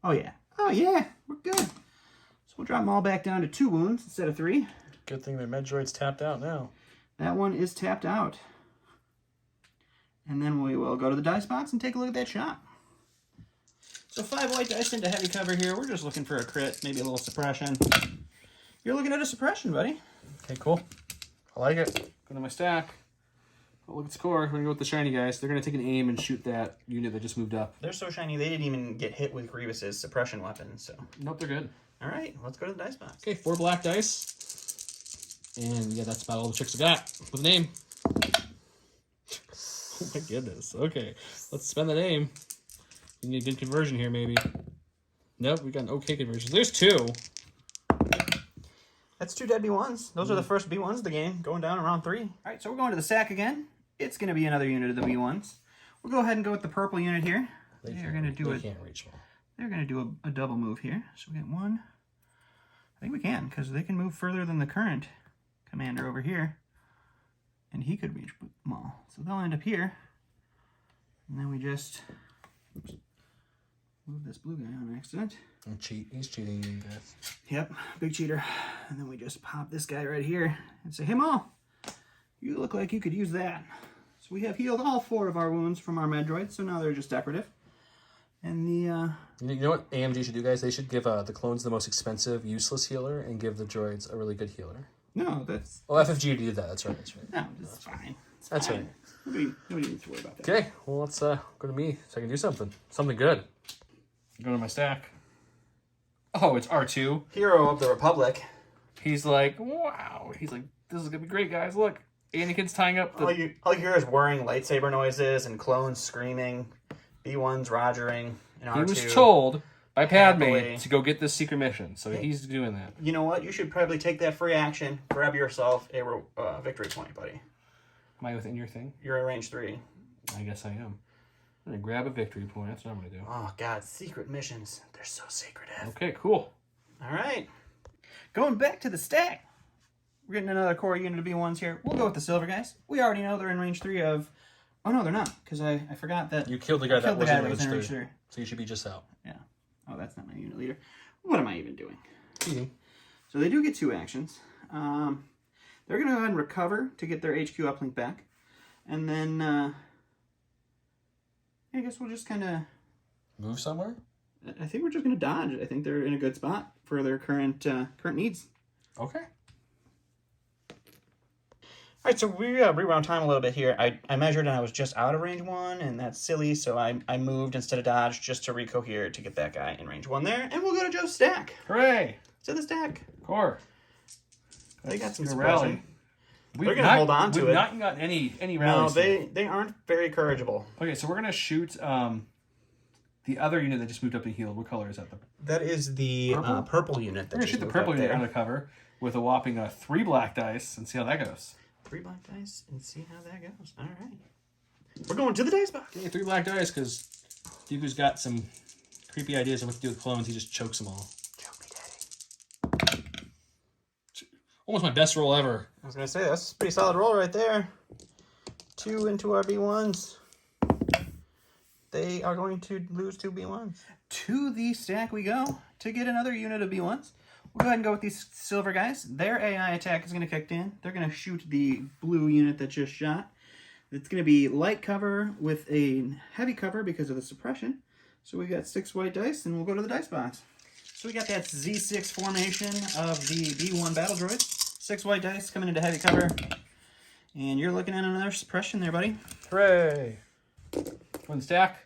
Oh, yeah. We're good. So we'll drop Maul back down to 2 wounds instead of 3. Good thing their med droid's tapped out now. That one is tapped out. And then we will go to the dice box and take a look at that shot. So 5 white dice into heavy cover here. We're just looking for a crit, maybe a little suppression. You're looking at a suppression, buddy. Okay, cool. I like it. Go to my stack. Oh, look at the score. We're going to go with the shiny guys. They're going to take an aim and shoot that unit that just moved up. They're so shiny, they didn't even get hit with Grievous's suppression weapon, so. Nope, they're good. All right, let's go to the dice box. Okay, 4 black dice. And yeah, that's about all the tricks I got with a name. Oh my goodness. Okay, let's spend the name. We need a good conversion here, maybe. Nope, we got an okay conversion. There's 2. That's 2 dead B1s. Those are the first B1s of the game, going down in round 3. All right, so we're going to the stack again. It's going to be another unit of the B1s. We'll go ahead and go with the purple unit here. They're going to do it. They can't reach one. They're going to do a double move here. So we get 1. I think we can, because they can move further than the current commander over here. And he could reach Maul. So they'll end up here. And then we just move this blue guy on accident. And cheat. He's cheating, you guys. Yep, big cheater. And then we just pop this guy right here and say, hey, Maul, you look like you could use that. So we have healed all 4 of our wounds from our med droids, so now they're just decorative. And the... You know what AMG should do, guys? They should give the clones the most expensive, useless healer and give the droids a really good healer. No, that's... Oh, FFG did that. That's right. No, that's fine. That's fine. Right. Nobody needs to worry about that. Okay, well, let's go to me so I can do something. Something good. Go to my stack. Oh, it's R2. Hero of the Republic. He's like, wow. He's like, this is going to be great, guys. Look. Anakin's tying up the... All you hear is whirring lightsaber noises and clones screaming. B1's Rogering. And R2 He was told by Padme happily to go get this secret mission, so he's doing that. You know what? You should probably take that free action. Grab yourself a victory point, buddy. Am I within your thing? You're in range 3. I guess I am. I'm going to grab a victory point. That's what I'm going to do. Oh, God. Secret missions. They're so secretive. Okay, cool. All right. Going back to the stack. We're getting another core unit of B1s here. We'll go with the silver guys. We already know they're in range 3 of... Oh, no, they're not. Because I forgot that... You killed the guy that was in range 3. 3. So you should be just out. Yeah. Oh, that's not my unit leader. What am I even doing? Eating. So they do get 2 actions. They're going to go ahead and recover to get their HQ uplink back. And then... I guess we'll just kind of... Move somewhere? I think we're just going to dodge. I think they're in a good spot for their current needs. Okay. All right, so we rewound time a little bit here. I measured and I was just out of range 1, and that's silly, so I moved instead of dodge just to recohere to get that guy in range 1 there. And we'll go to Joe's stack. Hooray! To the stack. Core. They got some rally. They're going to hold on to it. We've not gotten any rallies. No, they aren't very corrigible. Okay, so we're going to shoot the other unit that just moved up and healed. What color is that? That is the purple unit. We're going to shoot the purple unit under cover with a whopping 3 black dice and see how that goes. 3 black dice and see how that goes. All right. We're going to the dice box. Okay, 3 black dice because Dooku's got some creepy ideas of what to do with clones. He just chokes them all. Choke me, Daddy. Almost my best roll ever. I was going to say, that's a pretty solid roll right there. 2 into our B1s. They are going to lose 2 B1s. To the stack we go to get another unit of B1s. We'll go ahead and go with these silver guys. Their AI attack is going to kick in. They're going to shoot the blue unit that just shot. It's going to be light cover with a heavy cover because of the suppression. So we got 6 white dice, and we'll go to the dice box. So we got that Z6 formation of the B1 battle droids. 6 white dice coming into heavy cover. And you're looking at another suppression there, buddy. Hooray! 1 stack.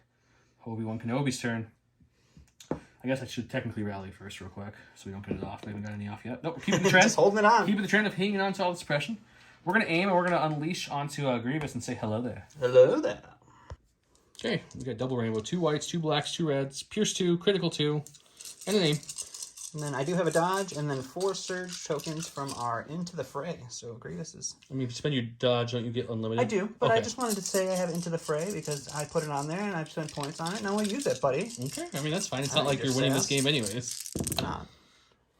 Obi-Wan Kenobi's turn. I guess I should technically rally first real quick so we don't get it off. We haven't got any off yet. Nope, we're keeping the trend. Just holding it on. Keeping the trend of hanging on to all the suppression. We're going to aim and we're going to unleash onto Grievous and say hello there. Hello there. Okay, we got double rainbow. 2 whites, 2 blacks, 2 reds, pierce 2, critical 2, and an aim. And then I do have a dodge, and then 4 surge tokens from our Into the Fray. So Grievous is... I mean, if you spend your dodge, don't you get unlimited? I do, but okay. I just wanted to say I have Into the Fray because I put it on there and I've spent points on it, and I want to use it, buddy. Okay, I mean, that's fine. It's not like you're winning this game anyways. It's not.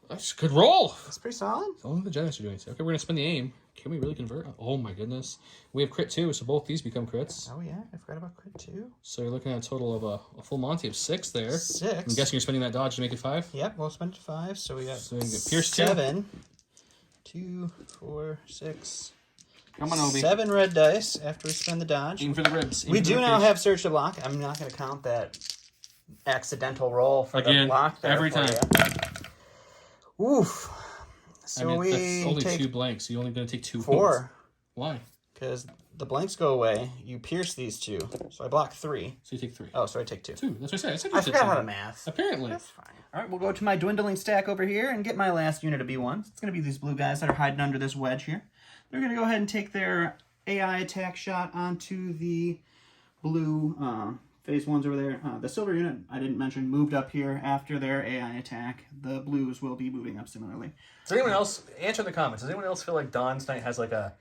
That's a good roll. That's pretty solid. Only the Jedi's are doing so. Okay, we're going to spend the aim. Can we really convert? Oh my goodness. We have crit 2, so both these become crits. Oh yeah, I forgot about crit 2. So you're looking at a total of a full Monty of 6 there. 6. I'm guessing you're spending that dodge to make it 5? Yep, we'll spend it 5, so we got so we can get pierce 2. 7. 2, 4, 6. Come on, Obi. 7 red dice after we spend the dodge. Aim for the ribs. We do now have Surge to block. I'm not going to count that accidental roll for the block there every time. Oof. So I mean, we that's only take 2 blanks. So you're only going to take 2 4. wounds. Why? Because the blanks go away. You pierce these 2. So I block 3. So you take 3. Oh, so I take 2. 2. That's what I said. I forgot how to math. Apparently. That's fine. All right, we'll go to my dwindling stack over here and get my last unit of B1s. It's going to be these blue guys that are hiding under this wedge here. They're going to go ahead and take their AI attack shot onto the blue phase 1s over there. The silver unit, I didn't mention, moved up here after their AI attack. The blues will be moving up similarly. Does anyone else, answer in the comments, does anyone else feel like Dawn's Night has like a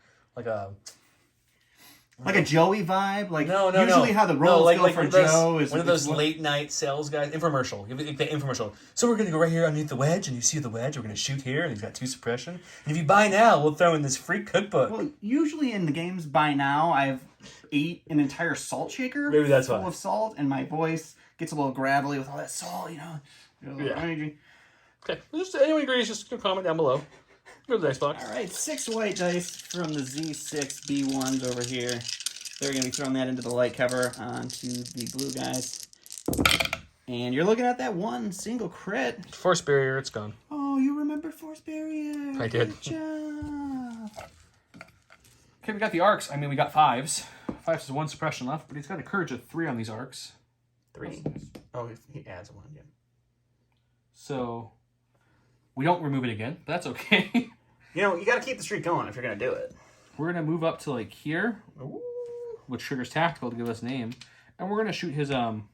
Joey vibe? Like, no. Usually how the rolls go for Joe is... One of those late night sales guys. Infomercial. Give it the infomercial. So we're going to go right here underneath the wedge, and you see the wedge. We're going to shoot here, and he's got 2 suppression. And if you buy now, we'll throw in this free cookbook. Well, usually in the games by now, I've ate an entire salt shaker Maybe that's full why. of salt, and my voice gets a little gravelly with all that salt, you know. Yeah. Energy. Okay. Just anyone agrees, just comment down below. Go to the dice box. All right, 6 white dice from the Z6 B1s over here. They're going to be throwing that into the light cover onto the blue guys. And you're looking at that 1 single crit. Force barrier, it's gone. Oh, you remember Force Barrier. I did. Good job. Okay, we got the arcs. I mean, we got 5s. 5s is 1 suppression left, but he's got a courage of 3 on these arcs. 3. Oh, he adds 1, yeah. So, we don't remove it again, but that's okay. You know, you got to keep the streak going if you're going to do it. We're going to move up to like here, Ooh. which triggers tactical to give us a name. And we're going to shoot his, I don't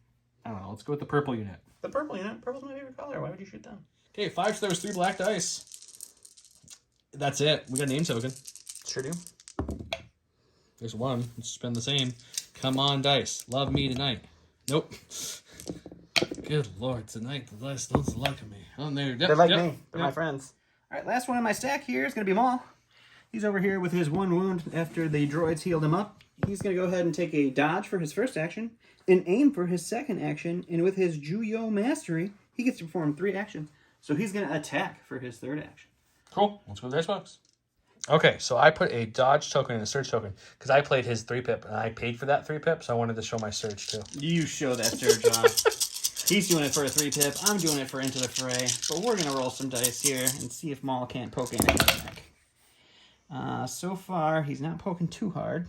know, let's go with the purple unit. The purple unit? Purple's my favorite color. Why would you shoot them? Okay, 5 stars, 3 black dice. That's it. We got a name token. Sure do. There's one. Let's spend the same. Come on, dice. Love me tonight. Nope. Good Lord, tonight the dice don't like me. Oh, there. Yep, They're like yep, me. They're yep. my friends. All right, last one in my stack here is going to be Maul. He's over here with his 1 wound after the droids healed him up. He's going to go ahead and take a dodge for his first action, an aim for his second action, and with his Juyo Mastery, he gets to perform 3 actions. So he's going to attack for his third action. Cool. Let's go to the dice box. Okay, so I put a dodge token and a surge token because I played his 3-pip and I paid for that 3-pip, so I wanted to show my surge too. You show that surge off. He's doing it for a 3-pip. I'm doing it for Into the Fray. But we're going to roll some dice here and see if Maul can't poke in the neck. So far, he's not poking too hard.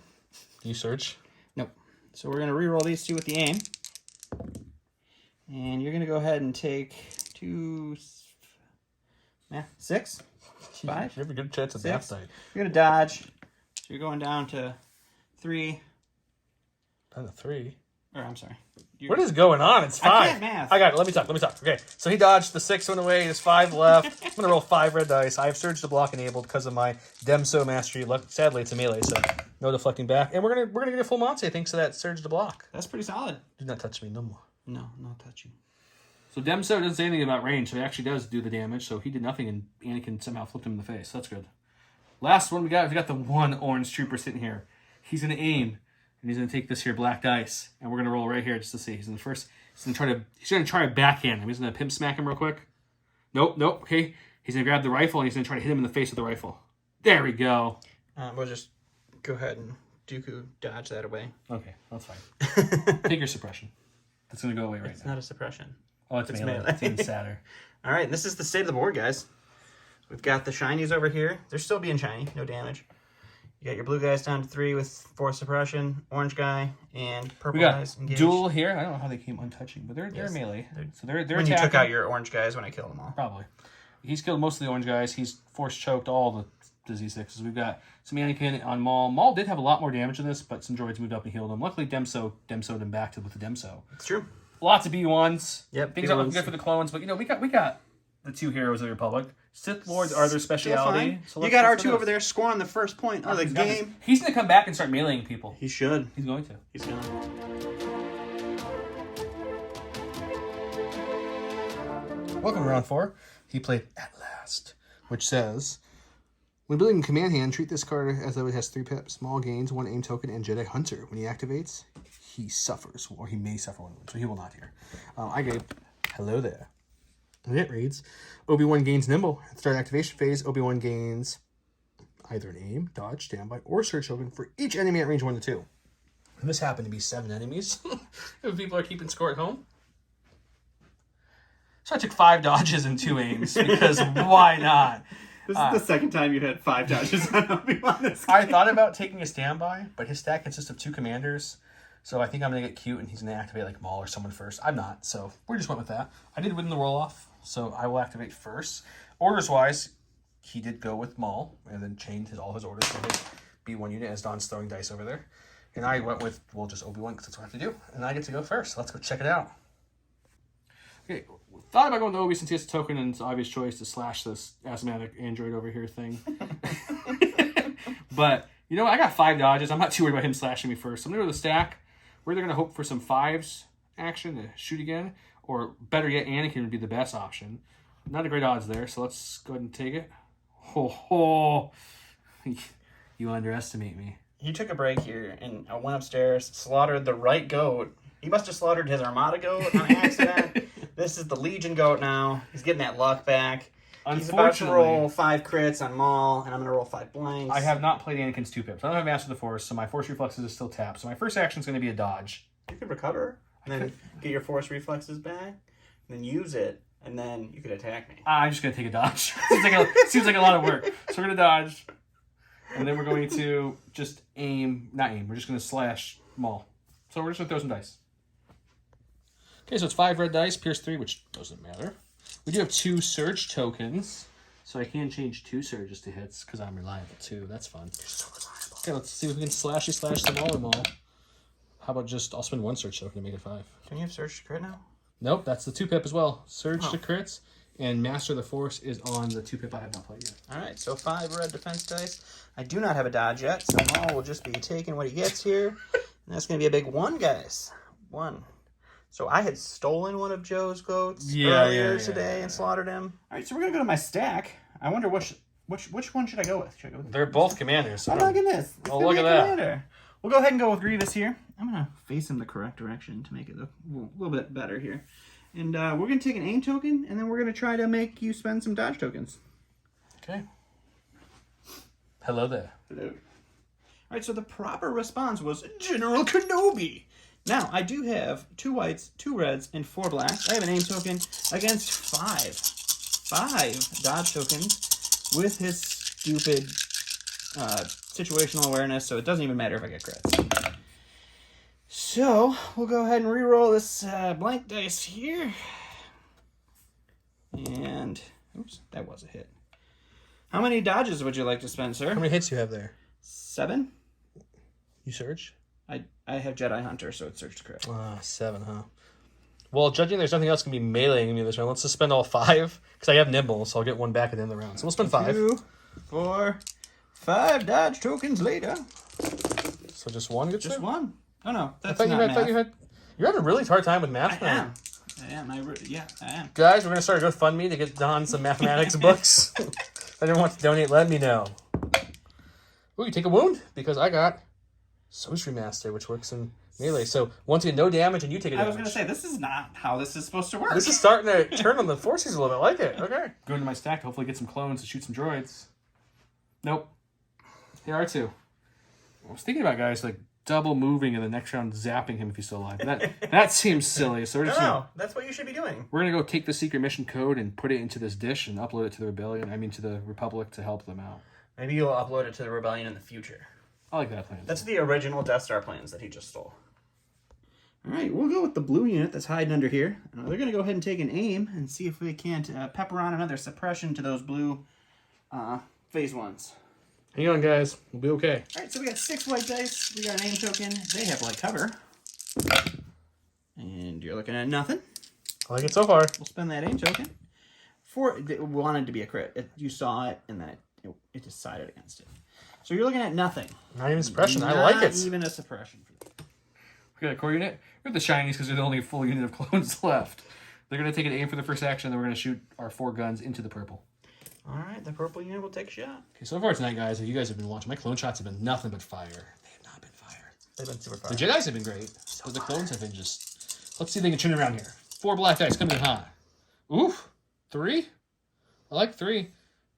You surge? Nope. So we're going to re-roll these 2 with the aim. And you're going to go ahead and take 2... 6? 5? You have a good chance of 6. that side. You're going to dodge. So you're going down to 3. Down to 3. Or, I'm sorry. What is going on? It's 5. I can't math. I got it. Let me talk. Okay, so he dodged. The 6 went away. There's 5 left. I'm going to roll 5 red dice. I have surge to block enabled because of my Demso mastery. Sadly, it's a melee, so no deflecting back. And we're gonna get a full Monte thanks to that surge to block. That's pretty solid. Do not touch me no more. No, not touching. So Demso doesn't say anything about range, so he actually does do the damage. So he did nothing, and Anakin somehow flipped him in the face. So that's good. Last one we got the 1 orange trooper sitting here. He's gonna aim, and he's gonna take this here black dice, and we're gonna roll right here just to see. He's gonna try to backhand him. He's gonna pimp smack him real quick. Nope. Okay, he's gonna grab the rifle, and he's gonna try to hit him in the face with the rifle. There we go. We'll just go ahead and Dooku dodge that away. Okay, that's fine. Figure suppression. That's gonna go away right It's now. not a suppression. Oh, it's melee. It's even sadder. All right, this is the state of the board, guys. We've got the shinies over here. They're still being shiny, no damage. You got your blue guys down to 3 with 4 suppression, orange guy, and purple We got guys engaged. duel here. I don't know how they came untouching, but they're Yes. melee. So they're when you took attacking. out your orange guys when I killed them all. Probably. He's killed most of the orange guys. He's force choked all the disease 6s. We've got some Anakin on Maul. Maul did have a lot more damage in this, but some droids moved up and healed him. Luckily, Demso'd him back with the Demso. It's true. Lots of B1s. Yep, Things aren't looking B1s. good for the clones, but we got the 2 heroes of the Republic. Sith Lords are their speciality. So You let's got go for R2 this. over there scoring the first point of the He's got this. game. He's going to come back and start meleeing people. He should. He's going to. He's gonna. Welcome to round 4. He played At Last, which says, when building a command hand, treat this card as though it has 3 pips. Small gains, 1 aim token, and Jedi Hunter. When he activates, he suffers, or he may suffer 1 wound, so he will not here. I gave hello there. And it reads, Obi-Wan gains Nimble. At the start activation phase, Obi-Wan gains either an aim, dodge, standby, or search token for each enemy at range 1 to 2. And this happened to be 7 enemies. If people are keeping score at home. So I took 5 dodges and 2 aims, because why not? This is the second time you had 5 dodges on Obi-Wan this game. I thought about taking a standby, but his stack consists of 2 commanders, so I think I'm going to get cute and he's going to activate like Maul or someone first. I'm not, so we just went with that. I did win the roll-off, so I will activate first. Orders-wise, he did go with Maul and then chained all his orders for his B1 unit as Don's throwing dice over there. And I went with, well, just Obi-Wan because that's what I have to do. And I get to go first. Let's go check it out. Okay, thought about going to Obi since he has a token and it's an obvious choice to slash this asthmatic android over here thing. But, you know what? I got 5 dodges. I'm not too worried about him slashing me first. So I'm going to go to the stack. We're either going to hope for some 5s action to shoot again, or better yet, Anakin would be the best option. Not a great odds there, so let's go ahead and take it. Ho. You underestimate me. He took a break here and went upstairs, slaughtered the right goat. He must have slaughtered his Armada goat on accident. This is the Legion goat now. He's getting that luck back. He's about to roll 5 crits on Maul, and I'm going to roll 5 blanks. I have not played Anakin's 2 pips. I don't have Master of the Force, so my Force Reflexes is still tapped. So my first action is going to be a dodge. You could recover, and then get your Force Reflexes back, and then use it, and then you could attack me. I'm just going to take a dodge. Seems like a lot of work. So we're going to dodge, and then we're going to just not aim. We're just going to slash Maul. So we're just going to throw some dice. Okay, so it's 5 red dice, pierce 3, which doesn't matter. We do have 2 surge tokens. So I can change 2 surges to hits because I'm reliable too. That's fun. You're so reliable. Okay, let's see if we can slash them all or Maul. How about just, I'll spend 1 surge token to make it 5. Can you have Surge to crit now? Nope, that's the 2-pip as well. Surge to crits, and Master of the Force is on the 2-pip I have not played yet. Alright, so 5 red defense dice. I do not have a dodge yet, so Maul will just be taking what he gets here. And that's going to be a big 1, guys. 1. So I had stolen one of Joe's goats earlier today and slaughtered him. Alright, so we're going to go to my stack. I wonder which one should I go with? Should I go with They're both commanders. So oh, look at this. Oh, look at that. Commander. We'll go ahead and go with Grievous here. I'm going to face him the correct direction to make it look a little bit better here. And we're going to take an aim token, and then we're going to try to make you spend some dodge tokens. Okay. Hello there. Hello. All right, so the proper response was General Kenobi. Now, I do have 2 whites, 2 reds, and 4 blacks. I have an aim token against 5 dodge tokens with his stupid situational awareness, so it doesn't even matter if I get crits. So, we'll go ahead and re-roll this blank dice here. And, oops, that was a hit. How many dodges would you like to spend, sir? How many hits do you have there? 7. You surge? I have Jedi Hunter, so it's Surge to crit. 7, huh? Well, judging there's nothing else going to be meleeing me this round, let's just spend all 5, because I have Nimble, so I'll get 1 back at the end of the round. So we'll spend 5. 2, 4, 5 dodge tokens later. So just 1 gets Just there? 1. Oh, no, that's I not math. You're having a really hard time with math now. I am. I am. Guys, we're going to start a GoFundMe to get Don some mathematics books. If anyone wants to donate, let me know. Ooh, you take a wound? Because I got Sorcery Master, which works in melee. So once you get no damage and you take a damage. I was going to say, this is not how this is supposed to work. This is starting to turn on the forces a little bit. I like it. Okay. Go into my stack to hopefully get some clones to shoot some droids. Nope. Hey, R2. I was thinking about guys like double moving in the next round, zapping him if he's still alive. That seems silly. So we're just No, that's what you should be doing. we're gonna go take the secret mission code and put it into this dish and upload it to the rebellion. I mean to the Republic to help them out. Maybe you'll upload it to the Rebellion in the future. I like that plan. That's the original Death Star plans that he just stole. All right, we'll go with the blue unit that's hiding under here. They're going to go ahead and take an aim and see if we can't pepper on another suppression to those blue phase 1s. Hang on, guys. We'll be okay. All right, so we got 6 white dice. We got an aim token. They have light cover. And you're looking at nothing. I like it so far. We'll spend that aim token. It wanted to be a crit. You saw it, and then it decided against it. So you're looking at nothing. Not even suppression. I like it. Not even a suppression. We got a core unit. We have the shinies because they're the only full unit of clones left. They're going to take an aim for the first action, then we're going to shoot our 4 guns into the purple. All right, the purple unit will take a shot. Okay, so far tonight, guys, if you guys have been watching, my clone shots have been nothing but fire. They have not been fire. They've been super fire. The Jedis have been great, but the clones have been just... Let's see if they can turn it around here. 4 black dice coming in high. Oof. 3? I like 3.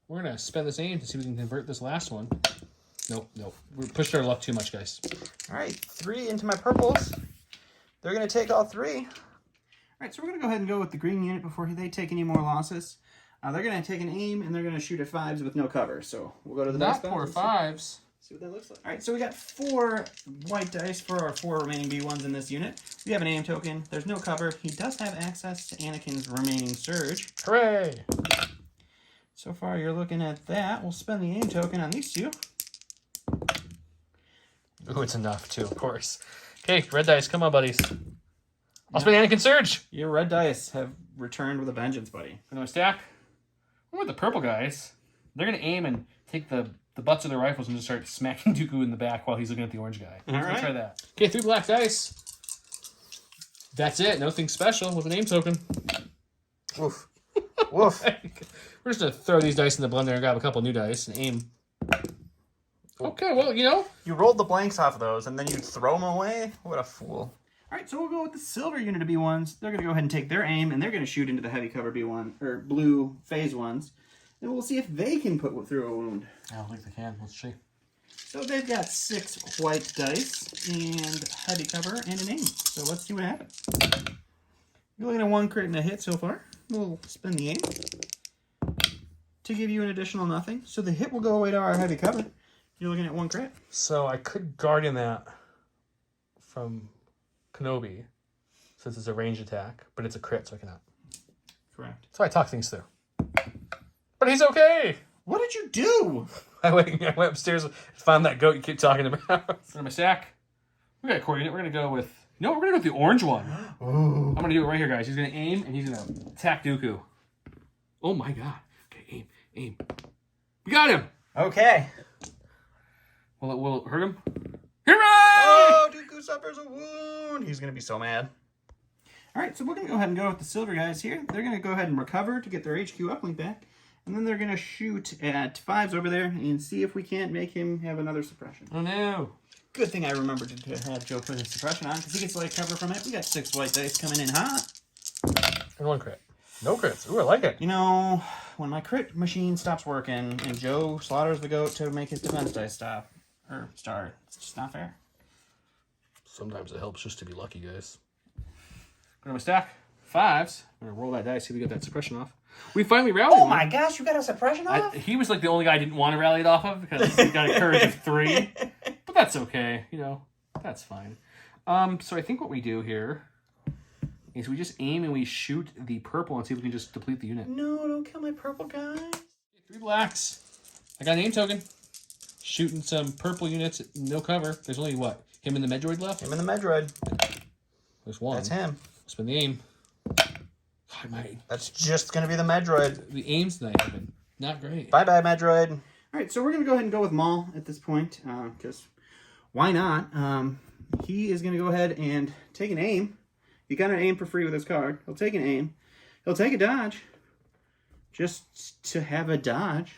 We're going to spend this aim to see if we can convert this last one. Nope. We pushed our luck too much, guys. All right, 3 into my purples. They're going to take all 3. All right, so we're going to go ahead and go with the green unit before they take any more losses. They're going to take an aim, and they're going to shoot at 5s with no cover. So we'll go to the dice Not poor box 5s. See what that looks like. All right, so we got 4 white dice for our 4 remaining B1s in this unit. We have an aim token. There's no cover. He does have access to Anakin's remaining surge. Hooray! So far, you're looking at that. We'll spend the aim token on these 2. Ooh, it's enough, too, of course. Okay, red dice. Come on, buddies. I'll spend Anakin Surge. Your red dice have returned with a vengeance, buddy. For no stack. What about the purple guys? They're going to aim and take the butts of their rifles and just start smacking Dooku in the back while he's looking at the orange guy. All right. Let's try that. Okay, 3 black dice. That's it. Nothing special with an aim token. Woof. Woof. We're just going to throw these dice in the blender and grab a couple new dice and aim. Okay, well, you know. You rolled the blanks off of those, and then you throw them away? What a fool. All right, so we'll go with the silver unit of B1s. They're going to go ahead and take their aim, and they're going to shoot into the heavy cover B1, or blue phase 1s. And we'll see if they can put through a wound. I don't think they can. Let's see. So they've got 6 white dice, and heavy cover, and an aim. So let's see what happens. You're looking at 1 crit and a hit so far. We'll spin the aim to give you an additional nothing. So the hit will go away to our heavy cover. You're looking at 1 crit. So I could Guardian that from Kenobi, since it's a range attack, but it's a crit, so I cannot. Correct. So I talk things through. But he's okay. What did you do? I went upstairs and found that goat you keep talking about. In my stack, we got a core unit. We're going to go with... No, we're going to go with the orange one. Ooh. I'm going to do it right here, guys. He's going to aim, and he's going to attack Dooku. Oh, my God. Okay, aim. We got him. Okay. Will it hurt him? Hooray! Oh, Dooku suffers a wound. He's going to be so mad. All right, so we're going to go ahead and go with the silver guys here. They're going to go ahead and recover to get their HQ uplink back. And then they're going to shoot at 5s over there and see if we can't make him have another suppression. Oh, no. Good thing I remembered to have Joe put his suppression on, because he gets light cover from it. We got 6 white dice coming in hot. And 1 crit. No crits. Ooh, I like it. You know, when my crit machine stops working and Joe slaughters the goat to make his defense dice stop, or start, it's just not fair. Sometimes it helps just to be lucky, guys. I'm going to stack 5s. I'm going to roll that dice, see if we get that suppression off. We finally rallied. Oh my gosh, you got a suppression off? He was like the only guy I didn't want to rally it off of because he got a courage of 3. But that's okay. You know, that's fine. So I think what we do here is we just aim and we shoot the purple and see if we can just deplete the unit. No, don't kill my purple guy. 3 blacks. I got an aim token. Shooting some purple units, no cover. There's only what? Him and the Medroid left? Him and the Medroid. There's 1. That's him. Spin the aim. God, That's just going to be the Medroid. the aims tonight have been not great. Bye-bye, Medroid. All right, so we're going to go ahead and go with Maul at this point, because why not? He is going to go ahead and take an aim. He got an aim for free with his card. He'll take an aim. He'll take a dodge, just to have a dodge,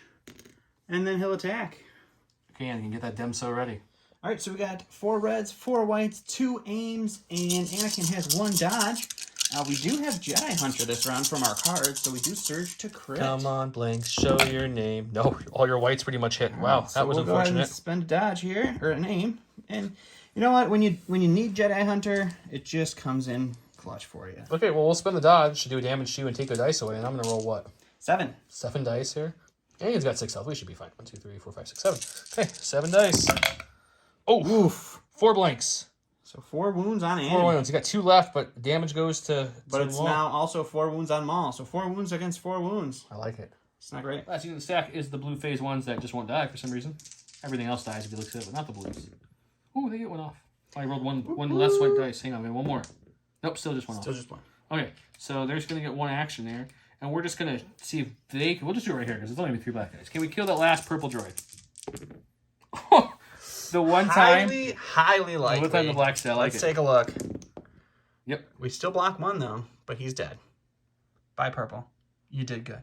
and then he'll attack. Okay, and you can get that Demso ready. All right, so we got 4 reds, 4 whites, 2 aims, and Anakin has 1 dodge. We do have Jedi Hunter this round from our cards, so we do surge to crit. Come on, Blank, show your name. No, all your whites pretty much hit. Wow, So that was we'll go ahead and unfortunate. spend a dodge here, or an aim, and you know what? When you need Jedi Hunter, it just comes in clutch for you. Okay, well, we'll spend the dodge to do damage to you and take their dice away, and I'm going to roll what? 7. 7 dice here. And he's got 6 health. We should be fine. 1, 2, 3, 4, 5, 6, 7. Okay, 7 dice. Oh, oof. 4 blanks. So 4 wounds on Anakin. 4 wounds. He got 2 left, but damage goes to But it's Maul. now also 4 wounds on Maul. So 4 wounds against 4 wounds. I like it. It's not great. Last unit in the stack is the blue phase ones that just won't die for some reason. Everything else dies if you look at it, but not the blues. Ooh, they get 1 off. I rolled one less white dice. Hang on, we have 1 more. Nope, still just 1 Still off. just 1. Okay, so they're just going to get 1 action there. And we're just going to see if they can... We'll just do it right here, because it's only going to be 3 black guys. Can we kill that last purple droid? The one time... Highly likely. The one time the black style, I like Let's it. take a look. Yep. We still block 1, though, but he's dead. Bye, purple. You did good.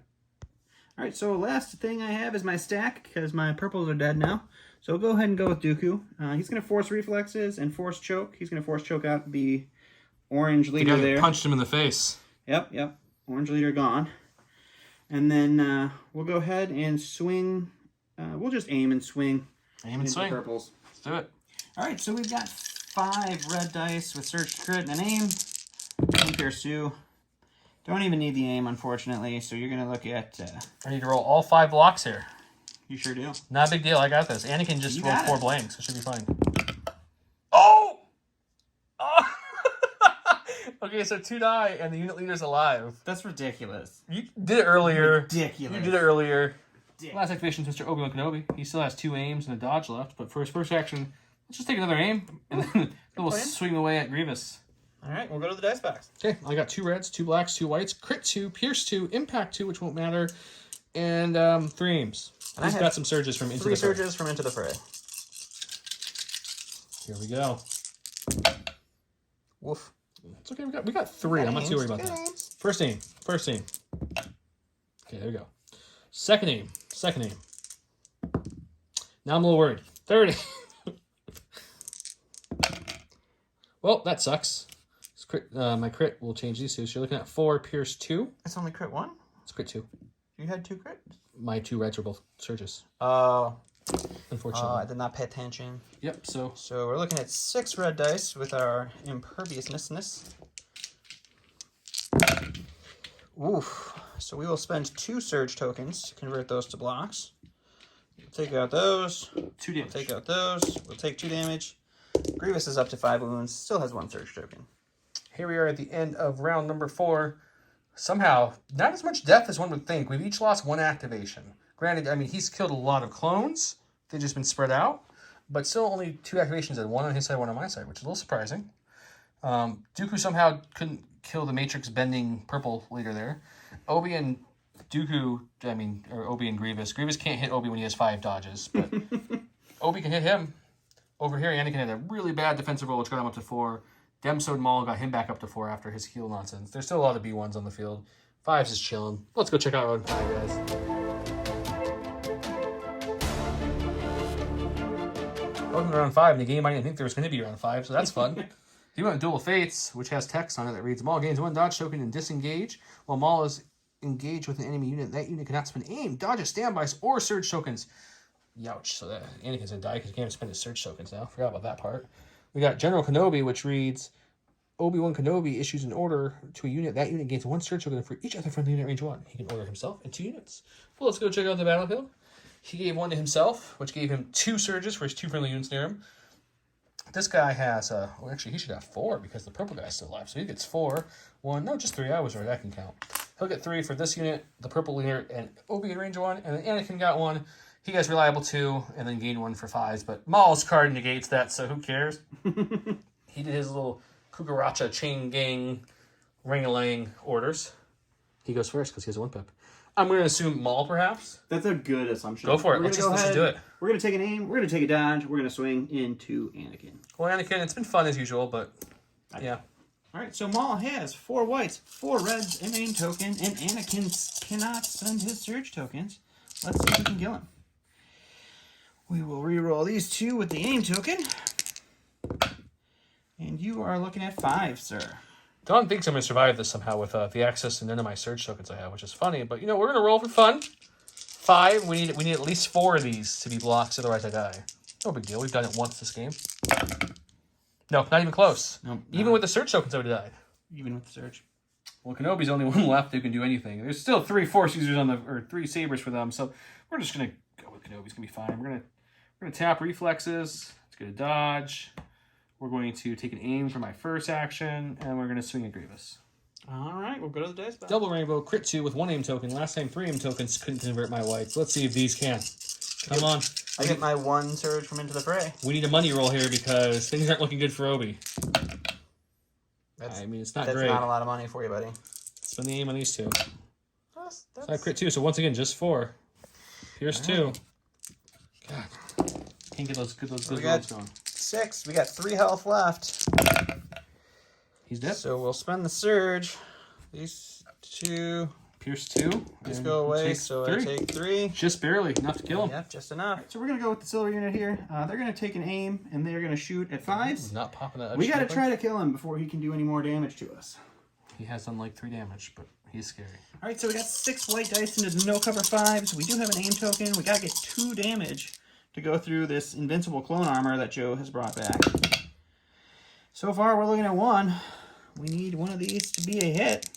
All right, so last thing I have is my stack, because my purples are dead now. So go ahead and go with Dooku. He's going to force reflexes and force choke. He's going to force choke out the orange leader there. Punched him in the face. Yep. Orange leader gone. And then we'll go ahead and swing. We'll just aim and swing. Aim and swing. Purples. Let's do it. All right, so we've got 5 red dice with surge to crit and an aim. Aim pierce 2. Don't even need the aim, unfortunately. So you're going to look at... I need to roll all 5 blocks here. You sure do. Not a big deal. I got this. Anakin just You rolled got 4 it. blanks. It should be fine. Oh! Okay, so 2 die and the unit leader's alive. That's ridiculous. You did it earlier. Ridiculous. You did it earlier. Dick. Last activation is Mr. Obi-Wan Kenobi. He still has 2 aims and a dodge left, but for his first action, let's just take another aim and then we'll swing away at Grievous. All right, we'll go to the dice box. Okay, I got 2 reds, 2 blacks, 2 whites, crit 2, pierce 2, impact 2, which won't matter, and 3 aims. And He's I got have some surges from Into 3 the Fray. surges from Into the Fray. Here we go. Woof. It's okay, we got 3. I'm not too worried about Good that. aims. First aim. Okay, there we go. Second aim. Now I'm a little worried. Third aim. Well, that sucks. My crit will change these 2. So you're looking at 4, pierce 2. It's only crit 1? It's crit 2. You had 2 crits? My 2 reds are both surges, Oh. unfortunately. I did not pay attention. Yep, so So we're looking at 6 red dice with our imperviousness. Oof. So we will spend 2 surge tokens to convert those to blocks. We'll take out those. 2 damage. Take out those. We'll take 2 damage. Grievous is up to 5 wounds. Still has 1 surge token. Here we are at the end of round number 4. Somehow, not as much death as one would think. We've each lost one activation. Granted, I mean, he's killed a lot of clones. They've just been spread out. But still only 2 activations, and 1 on his side, 1 on my side, which is a little surprising. Dooku somehow couldn't kill the Matrix-bending purple leader there. Obi and Obi and Grievous. Grievous can't hit Obi when he has 5 dodges, but Obi can hit him. Over here, Anakin had a really bad defensive roll, which got him up to 4. Demso and Maul got him back up to 4 after his heal nonsense. There's still a lot of B1s on the field. 5's just chilling. Let's go check out round 5, guys. Welcome to round 5. In the game, I didn't think there was going to be round 5, so that's fun. He went with Duel of Fates, which has text on it that reads, Maul gains 1 dodge token and disengage. While Maul is engaged with an enemy unit, that unit cannot spend aim, dodges, standbys, or surge tokens. Youch. So that Anakin's going to die because he can't spend his surge tokens now. Forgot about that part. We got General Kenobi, which reads, Obi-Wan Kenobi issues an order to a unit. That unit gains 1 surge token for each other friendly unit range 1. He can order himself and 2 units. Well, let's go check out the battlefield. He gave 1 to himself, which gave him 2 surges for his 2 friendly units near him. This guy has, well, actually, he should have 4 because the purple guy's still alive. So he gets 4. 1, no, just 3. I was right. I can count. He'll get 3 for this unit, the purple leader, and Obi in range 1. And then Anakin got 1. He gets reliable 2, and then gained 1 for 5s. But Maul's card negates that, so who cares? He did his little Kukaracha chain gang ring-a-lang orders. He goes first because he has a 1-pip. I'm going to assume Maul, perhaps. That's a good assumption. Go for it. Let's just do it. We're going to take an aim. We're going to take a dodge. We're going to swing into Anakin. Well, Anakin, it's been fun as usual, but yeah. All right, so Maul has 4 whites, 4 reds, and aim token, and Anakin cannot spend his surge tokens. Let's see if we can kill him. We will re-roll these 2 with the aim token. And you are looking at 5, sir. Don thinks I'm going to survive this somehow with the access to none of my surge tokens I have, which is funny. But, you know, we're going to roll for fun. 5, we need at least 4 of these to be blocks, otherwise I die. No big deal. We've done it once this game. No, not even close. Nope, even with the surge tokens, I would have died. Even with the surge. Well, Kenobi's the only one left who can do anything. There's still 3 Force users or 3 sabers for them, so we're just going to go with Kenobi. It's going to be fine. We're going to tap reflexes. It's going to dodge. We're going to take an aim for my first action, and we're going to swing at Grievous. All right, we'll go to the dice battle. Double rainbow, crit 2 with 1 aim token. Last time 3 aim tokens couldn't convert my whites. Let's see if these can. Come on. I get my 1 surge from Into the Fray. We need a money roll here because things aren't looking good for Obi. I mean, it's not great. That's not a lot of money for you, buddy. Spend the aim on these 2. So I crit 2, so once again, just 4. Here's 2. God. Can't get those rolls going. 6. We got 3 health left. He's dead. So we'll spend the surge. These 2. Pierce 2. Just go away, so 3. I take 3. Just barely. Enough to kill him. Yep, just enough. Right, so we're going to go with the silver unit here. They're going to take an aim, and they're going to shoot at 5s. Not popping that. We got to try to kill him before he can do any more damage to us. He has done like 3 damage, but he's scary. All right, so we got 6 white dice into no cover 5s. We do have an aim token. We got to get 2 damage to go through this invincible clone armor that Joe has brought back. So far, we're looking at 1. We need one of these to be a hit.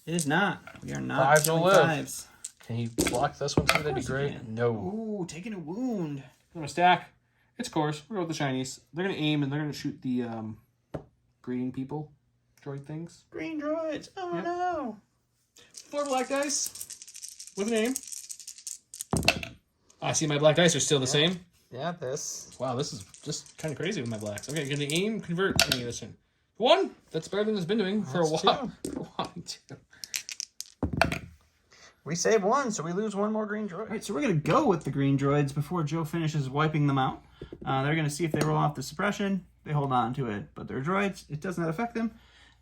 It is not. We are not 5s will live. 5s. Can he block this one too? That'd be great. No. Ooh, taking a wound. I'm going to stack. It's course. We're going with the Chinese. They're going to aim and they're going to shoot the green people. Droid things. Green droids. Oh, yep. No. 4 black dice with an aim. I see my black dice are still the same. Yeah, this. Wow, this is just kind of crazy with my blacks. Okay, can the aim convert any of this in? 1. That's better than it's been doing for a while. For a while, too. We save 1, so we lose 1 more green droid. All right, so we're going to go with the green droids before Joe finishes wiping them out. They're going to see if they roll off the suppression. They hold on to it, but they're droids. It does not affect them.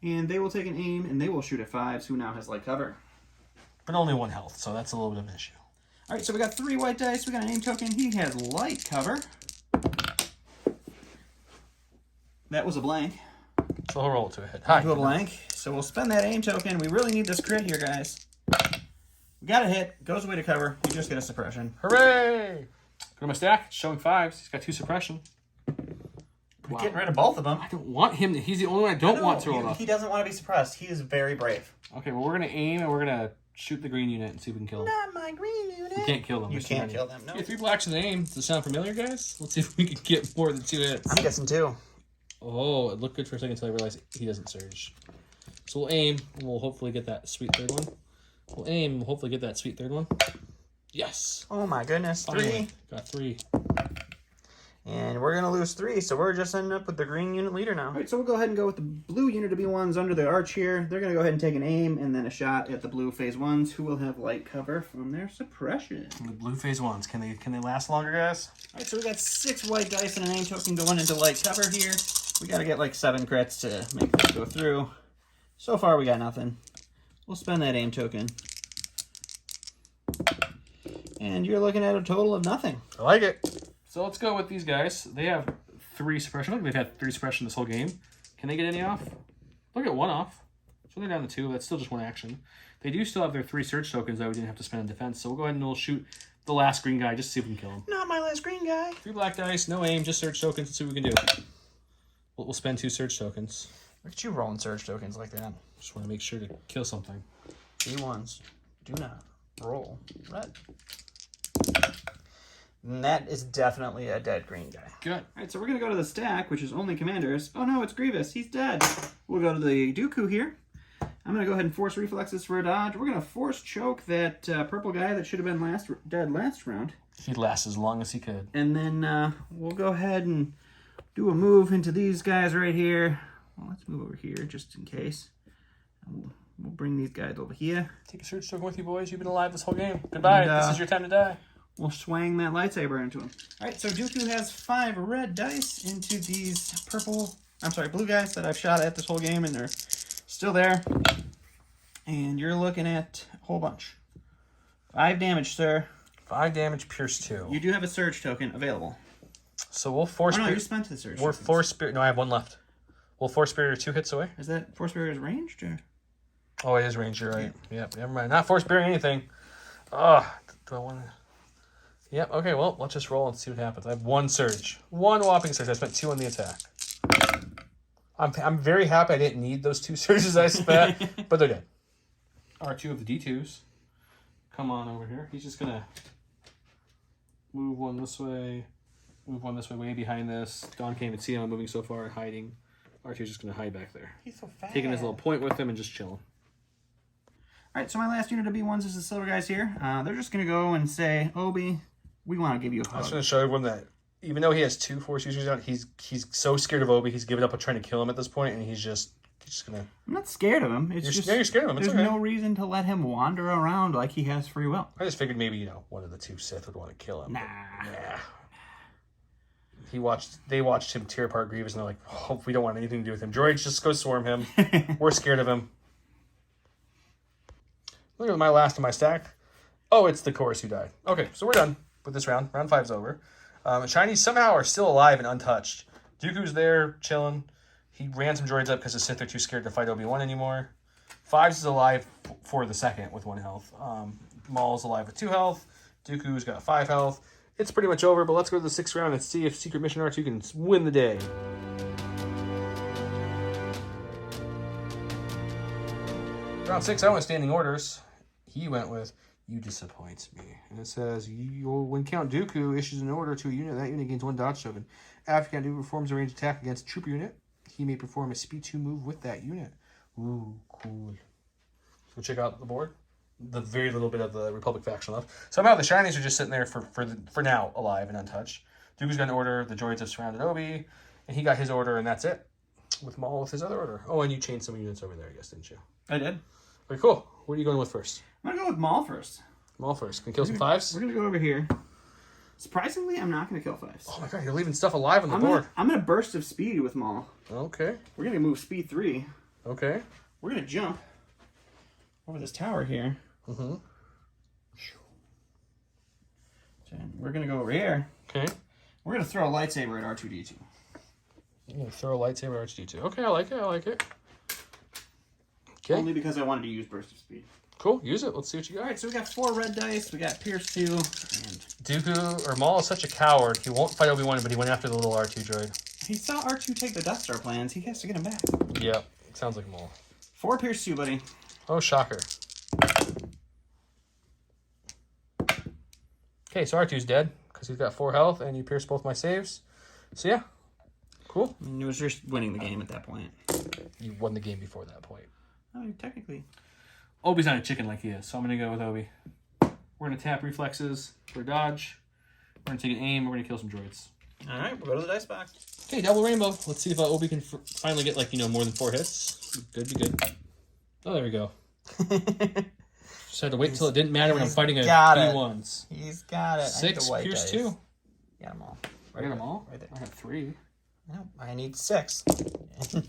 And they will take an aim, and they will shoot at 5s, who now has light cover. But only 1 health, so that's a little bit of an issue. All right, so we got 3 white dice. We got an aim token. He has light cover. That was a blank. So he'll roll to a hit. Hi. To a blank. So we'll spend that aim token. We really need this crit here, guys. We got a hit. Goes away to cover. We just get a suppression. Hooray! Go to my stack. It's showing 5s. He's got 2 suppression. We're getting rid of both of them. I don't want him. He's the only one I don't want to roll off. He doesn't want to be suppressed. He is very brave. Okay, well, we're going to aim and we're going to shoot the green unit and see if we can kill him. Not my green unit. You can't kill them. You can't kill them, no. Yeah, 3 blacks in the aim. Does it sound familiar, guys? Let's see if we can get more than 2 hits. I'm guessing 2. Oh, it looked good for a second until I realized he doesn't surge. So we'll aim, and we'll hopefully get that sweet third one. We'll aim, and we'll hopefully get that sweet third one. Yes. Oh my goodness, Finally. 3. Got 3. And we're going to lose 3, so we're just ending up with the green unit leader now. All right, so we'll go ahead and go with the blue unit to be ones under the arch here. They're going to go ahead and take an aim and then a shot at the blue phase 1s, who will have light cover from their suppression. The blue phase 1s, can they last longer, guys? All right, so we got 6 white dice and an aim token going into light cover here. We got to get like 7 crits to make this go through. So far, we got nothing. We'll spend that aim token. And you're looking at a total of nothing. I like it. So let's go with these guys. They have 3 suppression. Look, they've had 3 suppression this whole game. Can they get any off? They'll get 1 off. So they're down to 2. That's still just 1 action. They do still have their 3 surge tokens that we didn't have to spend on defense. So we'll go ahead and we'll shoot the last green guy just to see if we can kill him. Not my last green guy. 3 black dice, no aim, just surge tokens. Let's see what we can do. We'll spend 2 surge tokens. Look at you rolling surge tokens like that. Just want to make sure to kill something. D1s. Do not roll red. And that is definitely a dead green guy. Good. All right, so we're going to go to the stack, which is only commanders. Oh, no, it's Grievous. He's dead. We'll go to the Dooku here. I'm going to go ahead and force reflexes for a dodge. We're going to force choke that purple guy that should have been dead last round. He'd last as long as he could. And then we'll go ahead and do a move into these guys right here. Well, let's move over here just in case. And we'll bring these guys over here. Take a surge token with you, boys. You've been alive this whole game. Goodbye. And, this is your time to die. We'll swang that lightsaber into him. All right, so Dooku has 5 red dice into these blue guys that I've shot at this whole game, and they're still there. And you're looking at a whole bunch. 5 damage, sir. 5 damage, pierce 2. You do have a surge token available. So we'll force. Oh, no, you spent the surge. We're force spirit. No, I have 1 left. We'll force spirit 2 hits away. Is that force spirit ranged or? Oh, it is ranged. You're right. Yep. Never mind. Not force spirit anything. Do I want to? Yep. Okay. Well, let's just roll and see what happens. I have 1 surge. 1 whopping surge. I spent 2 on the attack. I'm very happy I didn't need those 2 surges I spent, but they're dead. R2 of the D2s. Come on over here. He's just gonna move 1 this way, move 1 this way, way behind this. Dawn can't even see him. I'm moving so far, hiding. R2's just gonna hide back there. He's so fast. Taking his little point with him and just chilling. All right, so my last unit of B1s is the silver guys here. They're just gonna go and say, Obi, we want to give you a hug. I was going to show everyone that even though he has 2 force users out, he's so scared of Obi. He's given up on trying to kill him at this point, and he's just gonna. I'm not scared of him. It's just you're scared of him. It's there's okay. no reason to let him wander around like he has free will. I just figured maybe one of the 2 Sith would want to kill him. Nah. They watched him tear apart Grievous, and they're like, "Oh, we don't want anything to do with him. Droids, just go swarm him. We're scared of him." Look at my last of my stack. Oh, it's the chorus who died. Okay, so we're done with this round. Round 5's over. Chinese somehow are still alive and untouched. Dooku's there, chilling. He ran some droids up because the Sith are too scared to fight Obi-Wan anymore. 5's is alive for the second with 1 health. Maul's alive with 2 health. Dooku's got 5 health. It's pretty much over, but let's go to the 6th round and see if Secret Mission R2 can win the day. Round 6, I went standing orders. He went with, "You disappoint me." And it says, when Count Dooku issues an order to a unit, that unit gains 1 dodge token. After Count Dooku performs a ranged attack against a trooper unit, he may perform a speed 2 move with that unit. Ooh, cool. So check out the board. The very little bit of the Republic faction left. Somehow the shinies are just sitting there for now, alive and untouched. Dooku's got an order. The droids have surrounded Obi, and he got his order, and that's it. With Maul with his other order. Oh, and you changed some units over there, I guess, didn't you? I did. Okay, cool. What are you going with first? I'm gonna go with Maul first. Maul first. Can you kill some 5s? We're gonna go over here. Surprisingly, I'm not gonna kill 5s. Oh my god, you're leaving stuff alive on the board. I'm gonna burst of speed with Maul. Okay. We're gonna move speed 3. Okay. We're gonna jump over this tower here. Mm-hmm. And we're gonna go over here. Okay. We're gonna throw a lightsaber at R2-D2. I'm gonna throw a lightsaber at R2-D2. Okay, I like it. I like it. Okay. Only because I wanted to use burst of speed. Cool. Use it. Let's see what you got. All right, so we got 4 red dice. We got Pierce 2. And Dooku, or Maul is such a coward. He won't fight Obi-Wan, but he went after the little R2 droid. he saw R2 take the Death Star plans. He has to get him back. Yep. Sounds like Maul. 4 Pierce 2, buddy. Oh, shocker. Okay, so R2's dead because he's got 4 health, and you pierced both my saves. So yeah, cool. It was just winning the game at that point. You won the game before that point. I mean, technically. Obi's not a chicken like he is, so I'm going to go with Obi. We're going to tap reflexes for dodge. We're going to take an aim. We're going to kill some droids. All right, we'll go to the dice box. Okay, double rainbow. Let's see if Obi can finally get, like, more than 4 hits. Be good. Oh, there we go. Just had to wait until it didn't matter when I'm fighting a B1s. He's got it. 6, Pierce dice. 2. Got them all. Right, got them all? Right there. I have 3. No, I need 6. Look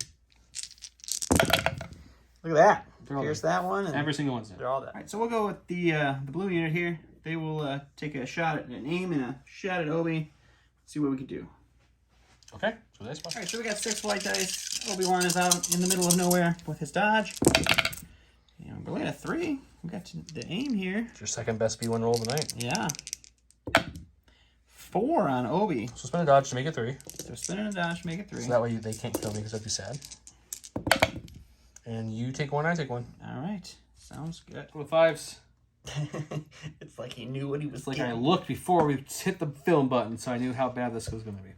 at that. Pierce that one. And every single one's in. They're all dead. All right, so we'll go with the blue unit here. They will take a shot at an aim and a shot at Obi. See what we can do. Okay, so that's fine. All right, so we got 6 white dice. Obi-Wan is out in the middle of nowhere with his dodge. And we're looking at 3. We got the aim here. It's your second best B1 roll of the night. Yeah. 4 on Obi. So spin a dodge to make it 3. So spin and a dodge to make it 3. So that way they can't kill me because I'd be sad. And you take 1, I take 1. All right, sounds good. With 5s. It's like he knew what he was It's like doing. I looked before we hit the film button, so I knew how bad this was going to be.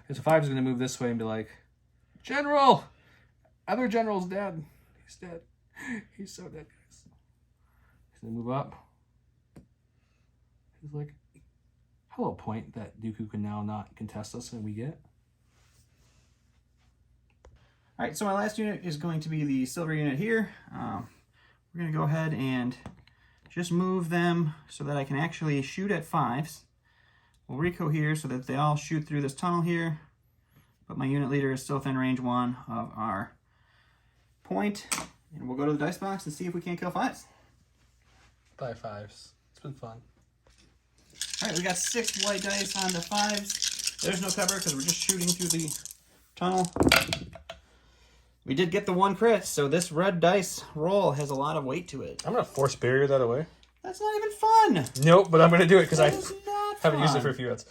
And so 5 is going to move this way and be like, General! Other general's dead. He's dead. He's so dead, guys. He's going to move up. He's like, hello, point that Dooku can now not contest us and we get. All right, so my last unit is going to be the silver unit here. We're going to go ahead and just move them so that I can actually shoot at 5s. We'll reco here so that they all shoot through this tunnel here. But my unit leader is still within range 1 of our point. And we'll go to the dice box and see if we can't kill 5s. By 5s. It's been fun. All right, we got 6 white dice on the 5s. There's no cover because we're just shooting through the tunnel. We did get the 1 crit, so this red dice roll has a lot of weight to it. I'm going to force barrier that away. That's not even fun. Nope, but I'm going to do it because I haven't fun. used it for a few minutes.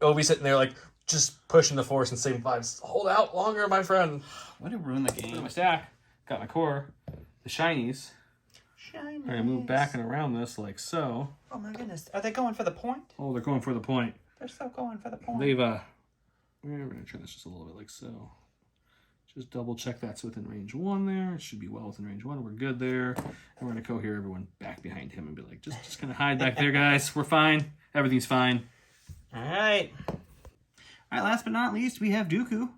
Obi's sitting there like just pushing the force and saving 5s. Hold out longer, my friend. Way to ruin the game. Got my stack. Got my core. The shinies. Shiny. I'm going to move back and around this like so. Oh my goodness. Are they going for the point? Oh, they're going for the point. They're still going for the point. They've, we're going to turn this just a little bit like so. Just double check that's within range 1 there. It should be well within range 1. We're good there. And we're going to cohere everyone back behind him and be like, just kind of hide back there, guys. We're fine. Everything's fine. All right. All right, last but not least, we have Dooku.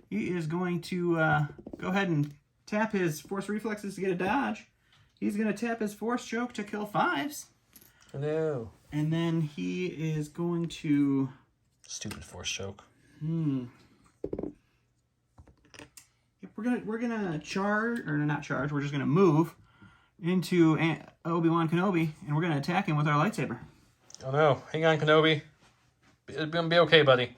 He is going to go ahead and tap his force reflexes to get a dodge. He's going to tap his force choke to kill 5s. No. And then he is going to... Stupid force choke. We're gonna charge, or not charge, we're just gonna move into Obi-Wan Kenobi, and we're gonna attack him with our lightsaber. Oh no, hang on, Kenobi. It's gonna be okay, buddy.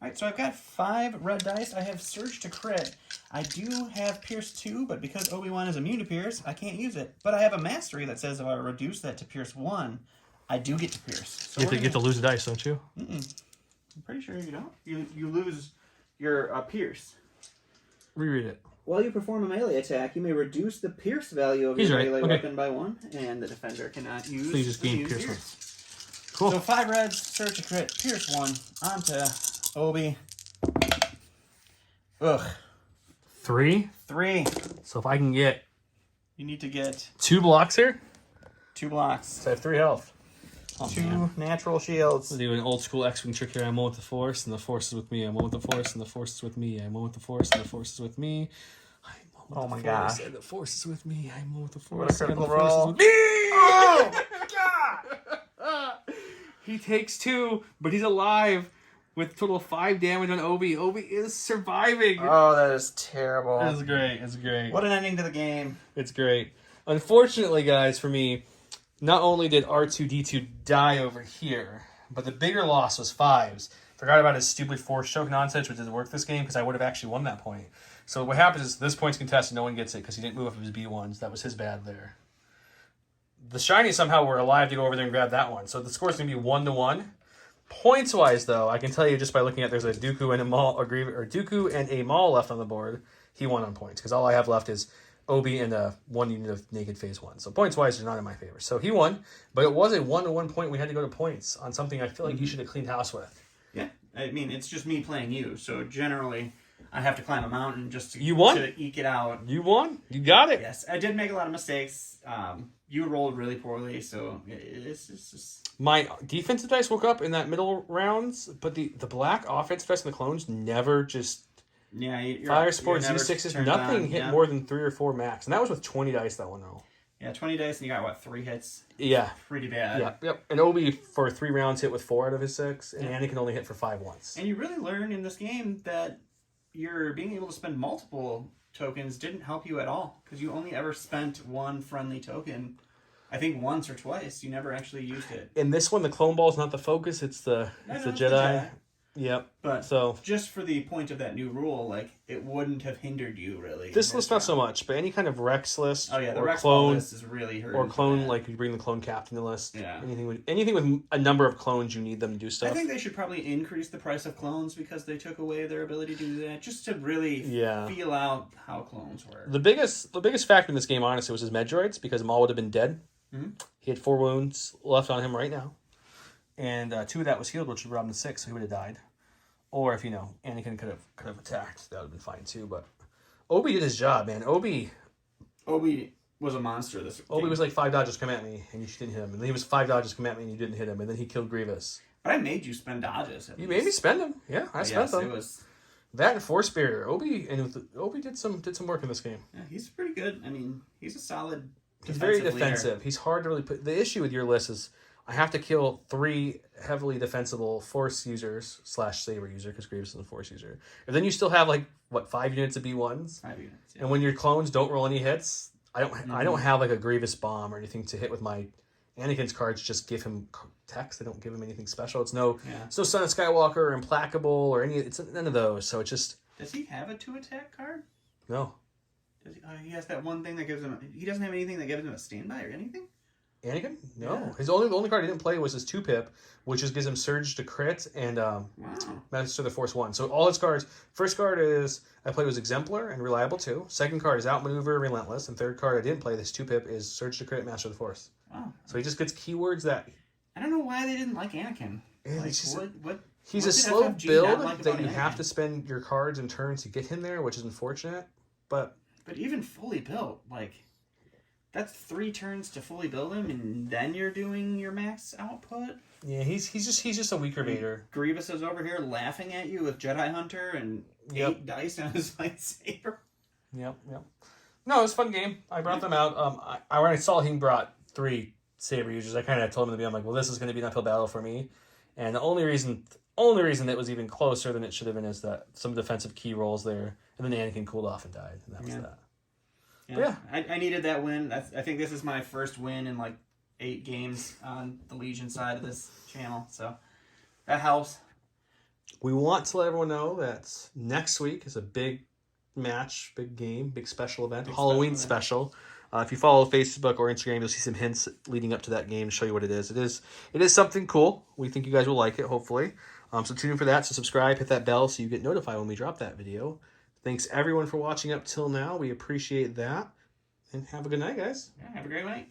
Alright, so I've got 5 red dice. I have Surge to crit. I do have Pierce 2, but because Obi-Wan is immune to Pierce, I can't use it. But I have a Mastery that says if I reduce that to Pierce 1, I do get to Pierce. So you get to lose a dice, don't you? I'm pretty sure you don't. You lose your Pierce. Reread it. While you perform a melee attack, you may reduce the Pierce value of your melee weapon by 1, and the defender cannot use. So you just gain Pierce 1. Cool. So 5 reds, Surge to crit, Pierce 1 onto Obi. Ugh. 3? 3. So if I can get... You need to get... 2 blocks here? 2 blocks. So I have 3 health. Oh, 2 natural shields. I'll do an old school X-Wing trick here. I'm one with the Force, and the Force is with me. I'm one with the Force, and the Force is with me. I'm one with the Force, and the Force is with me. I'm one with the Force, and the Force is with me. I'm one with the Force, and the Force roll. is with me. Oh, God! He takes 2, but he's alive with total 5 damage on Obi. Obi is surviving. Oh, that is terrible. It's great. It's great. What an ending to the game. It's great. Unfortunately, guys, for me, not only did R2-D2 die over here, but the bigger loss was 5s. Forgot about his stupid force choke nonsense, which didn't work this game, because I would have actually won that point. So what happens is this point's contested, no one gets it, because he didn't move up his B1s. That was his bad there. The shinies somehow were alive to go over there and grab that one. So the score's going to be 1-1. Points-wise, though, I can tell you just by looking at there's a Dooku and a Maul, or Dooku and a Maul left on the board. He won on points, because all I have left is Obi and 1 unit of Naked Phase 1. So points-wise, they're not in my favor. So he won, but it was a 1-1 point. We had to go to points on something I feel like you should have cleaned house with. Yeah, I mean, it's just me playing you. So generally, I have to climb a mountain just to, You won? to eke it out. You won. You got it. Yes, I did make a lot of mistakes. You rolled really poorly, so it's just... My defensive dice woke up in that middle rounds, but the black offense dice and the clones never just... Yeah, Fire Sport Z6s, nothing hit yeah. more than 3 or 4 max. And that was with 20 dice, that one, though. Yeah, 20 dice, and you got, what, 3 hits? Yeah. Pretty bad. Yep. And Obi, for 3 rounds, hit with 4 out of his 6, and Yeah. Anakin only hit for 5 once. And you really learn in this game that you're being able to spend multiple tokens didn't help you at all, because you only ever spent 1 friendly token, I think once or twice. You never actually used it. In this one, the clone ball is not the focus, it's the Jedi. Yep. But so just for the point of that new rule, like, it wouldn't have hindered you, really. This list not so much, but any kind of Rex list, Oh, yeah, the or Rex clone list is really hurting. or clone, for that. like you bring the clone captain list. Yeah. Anything with a number of clones, you need them to do stuff. I think they should probably increase the price of clones because they took away their ability to do that, just to really feel out how clones work. The biggest factor in this game, honestly, was his Medroids, because Maul would have been dead. Mm-hmm. He had 4 wounds left on him right now, and 2 of that was healed, which would rob him to 6, so he would have died. Or if Anakin could have attacked, that would have been fine too. But Obi did his job, man. Obi was a monster this Obi game. was like 5 dodges come at me, and you didn't hit him. And then he was 5 dodges come at me, and you didn't hit him. And then he killed Grievous. But I made you spend dodges. You made me spend them. Yeah, I spent them. It was... That and Force Spirit. Obi did some work in this game. Yeah, he's pretty good. I mean, he's a solid. He's very leader. defensive. He's hard to really put. The issue with your list is I have to kill 3 heavily defensible Force users / Saber user, because Grievous is a Force user. And then you still have 5 units of B1s. 5 units. Yeah. And when your clones don't roll any hits, I don't have a Grievous bomb or anything to hit with my Anakin's cards. Just give him text. They don't give him anything special. It's no Son of Skywalker or Implacable or any. It's none of those. So it's just. Does he have a 2 attack card? No. Does he has that one thing that gives him. He doesn't have anything that gives him a standby or anything. Anakin? No. Yeah. The only card he didn't play was his 2-pip, which just gives him Surge to crit and Wow. Master of the Force 1. So all his cards, first card I played was Exemplar and Reliable 2. Second card is Outmaneuver, Relentless. And third card I didn't play, this 2-pip, is Surge to crit, Master of the Force. Wow. So he just gets keywords that... I don't know why they didn't like Anakin. He's what a slow FFG build not like that about you Anakin? have to spend your cards and turns to get him there, which is unfortunate. But even fully built, that's 3 turns to fully build him, and then you're doing your max output. yeah, he's just a weaker Vader. Grievous is over here laughing at you with Jedi Hunter and 8 dice on his lightsaber. Yep. No, it was a fun game. I brought them out. When I saw he brought 3 Saber users, I kind of told him to be. I'm like, well, this is going to be an uphill battle for me. And the only reason that was even closer than it should have been is that some defensive key rolls there, and then Anakin cooled off and died, and that was that. Yeah. I needed that win. I think this is my first win in 8 games on the Legion side of this channel, so that helps. We want to let everyone know that next week is a big match, big game, big special event, Halloween special. If you follow Facebook or Instagram, you'll see some hints leading up to that game to show you what it is. It is something cool. We think you guys will like it, hopefully. So tune in for that. So subscribe, hit that bell so you get notified when we drop that video. Thanks, everyone, for watching up till now. We appreciate that. And have a good night, guys. Yeah, have a great night.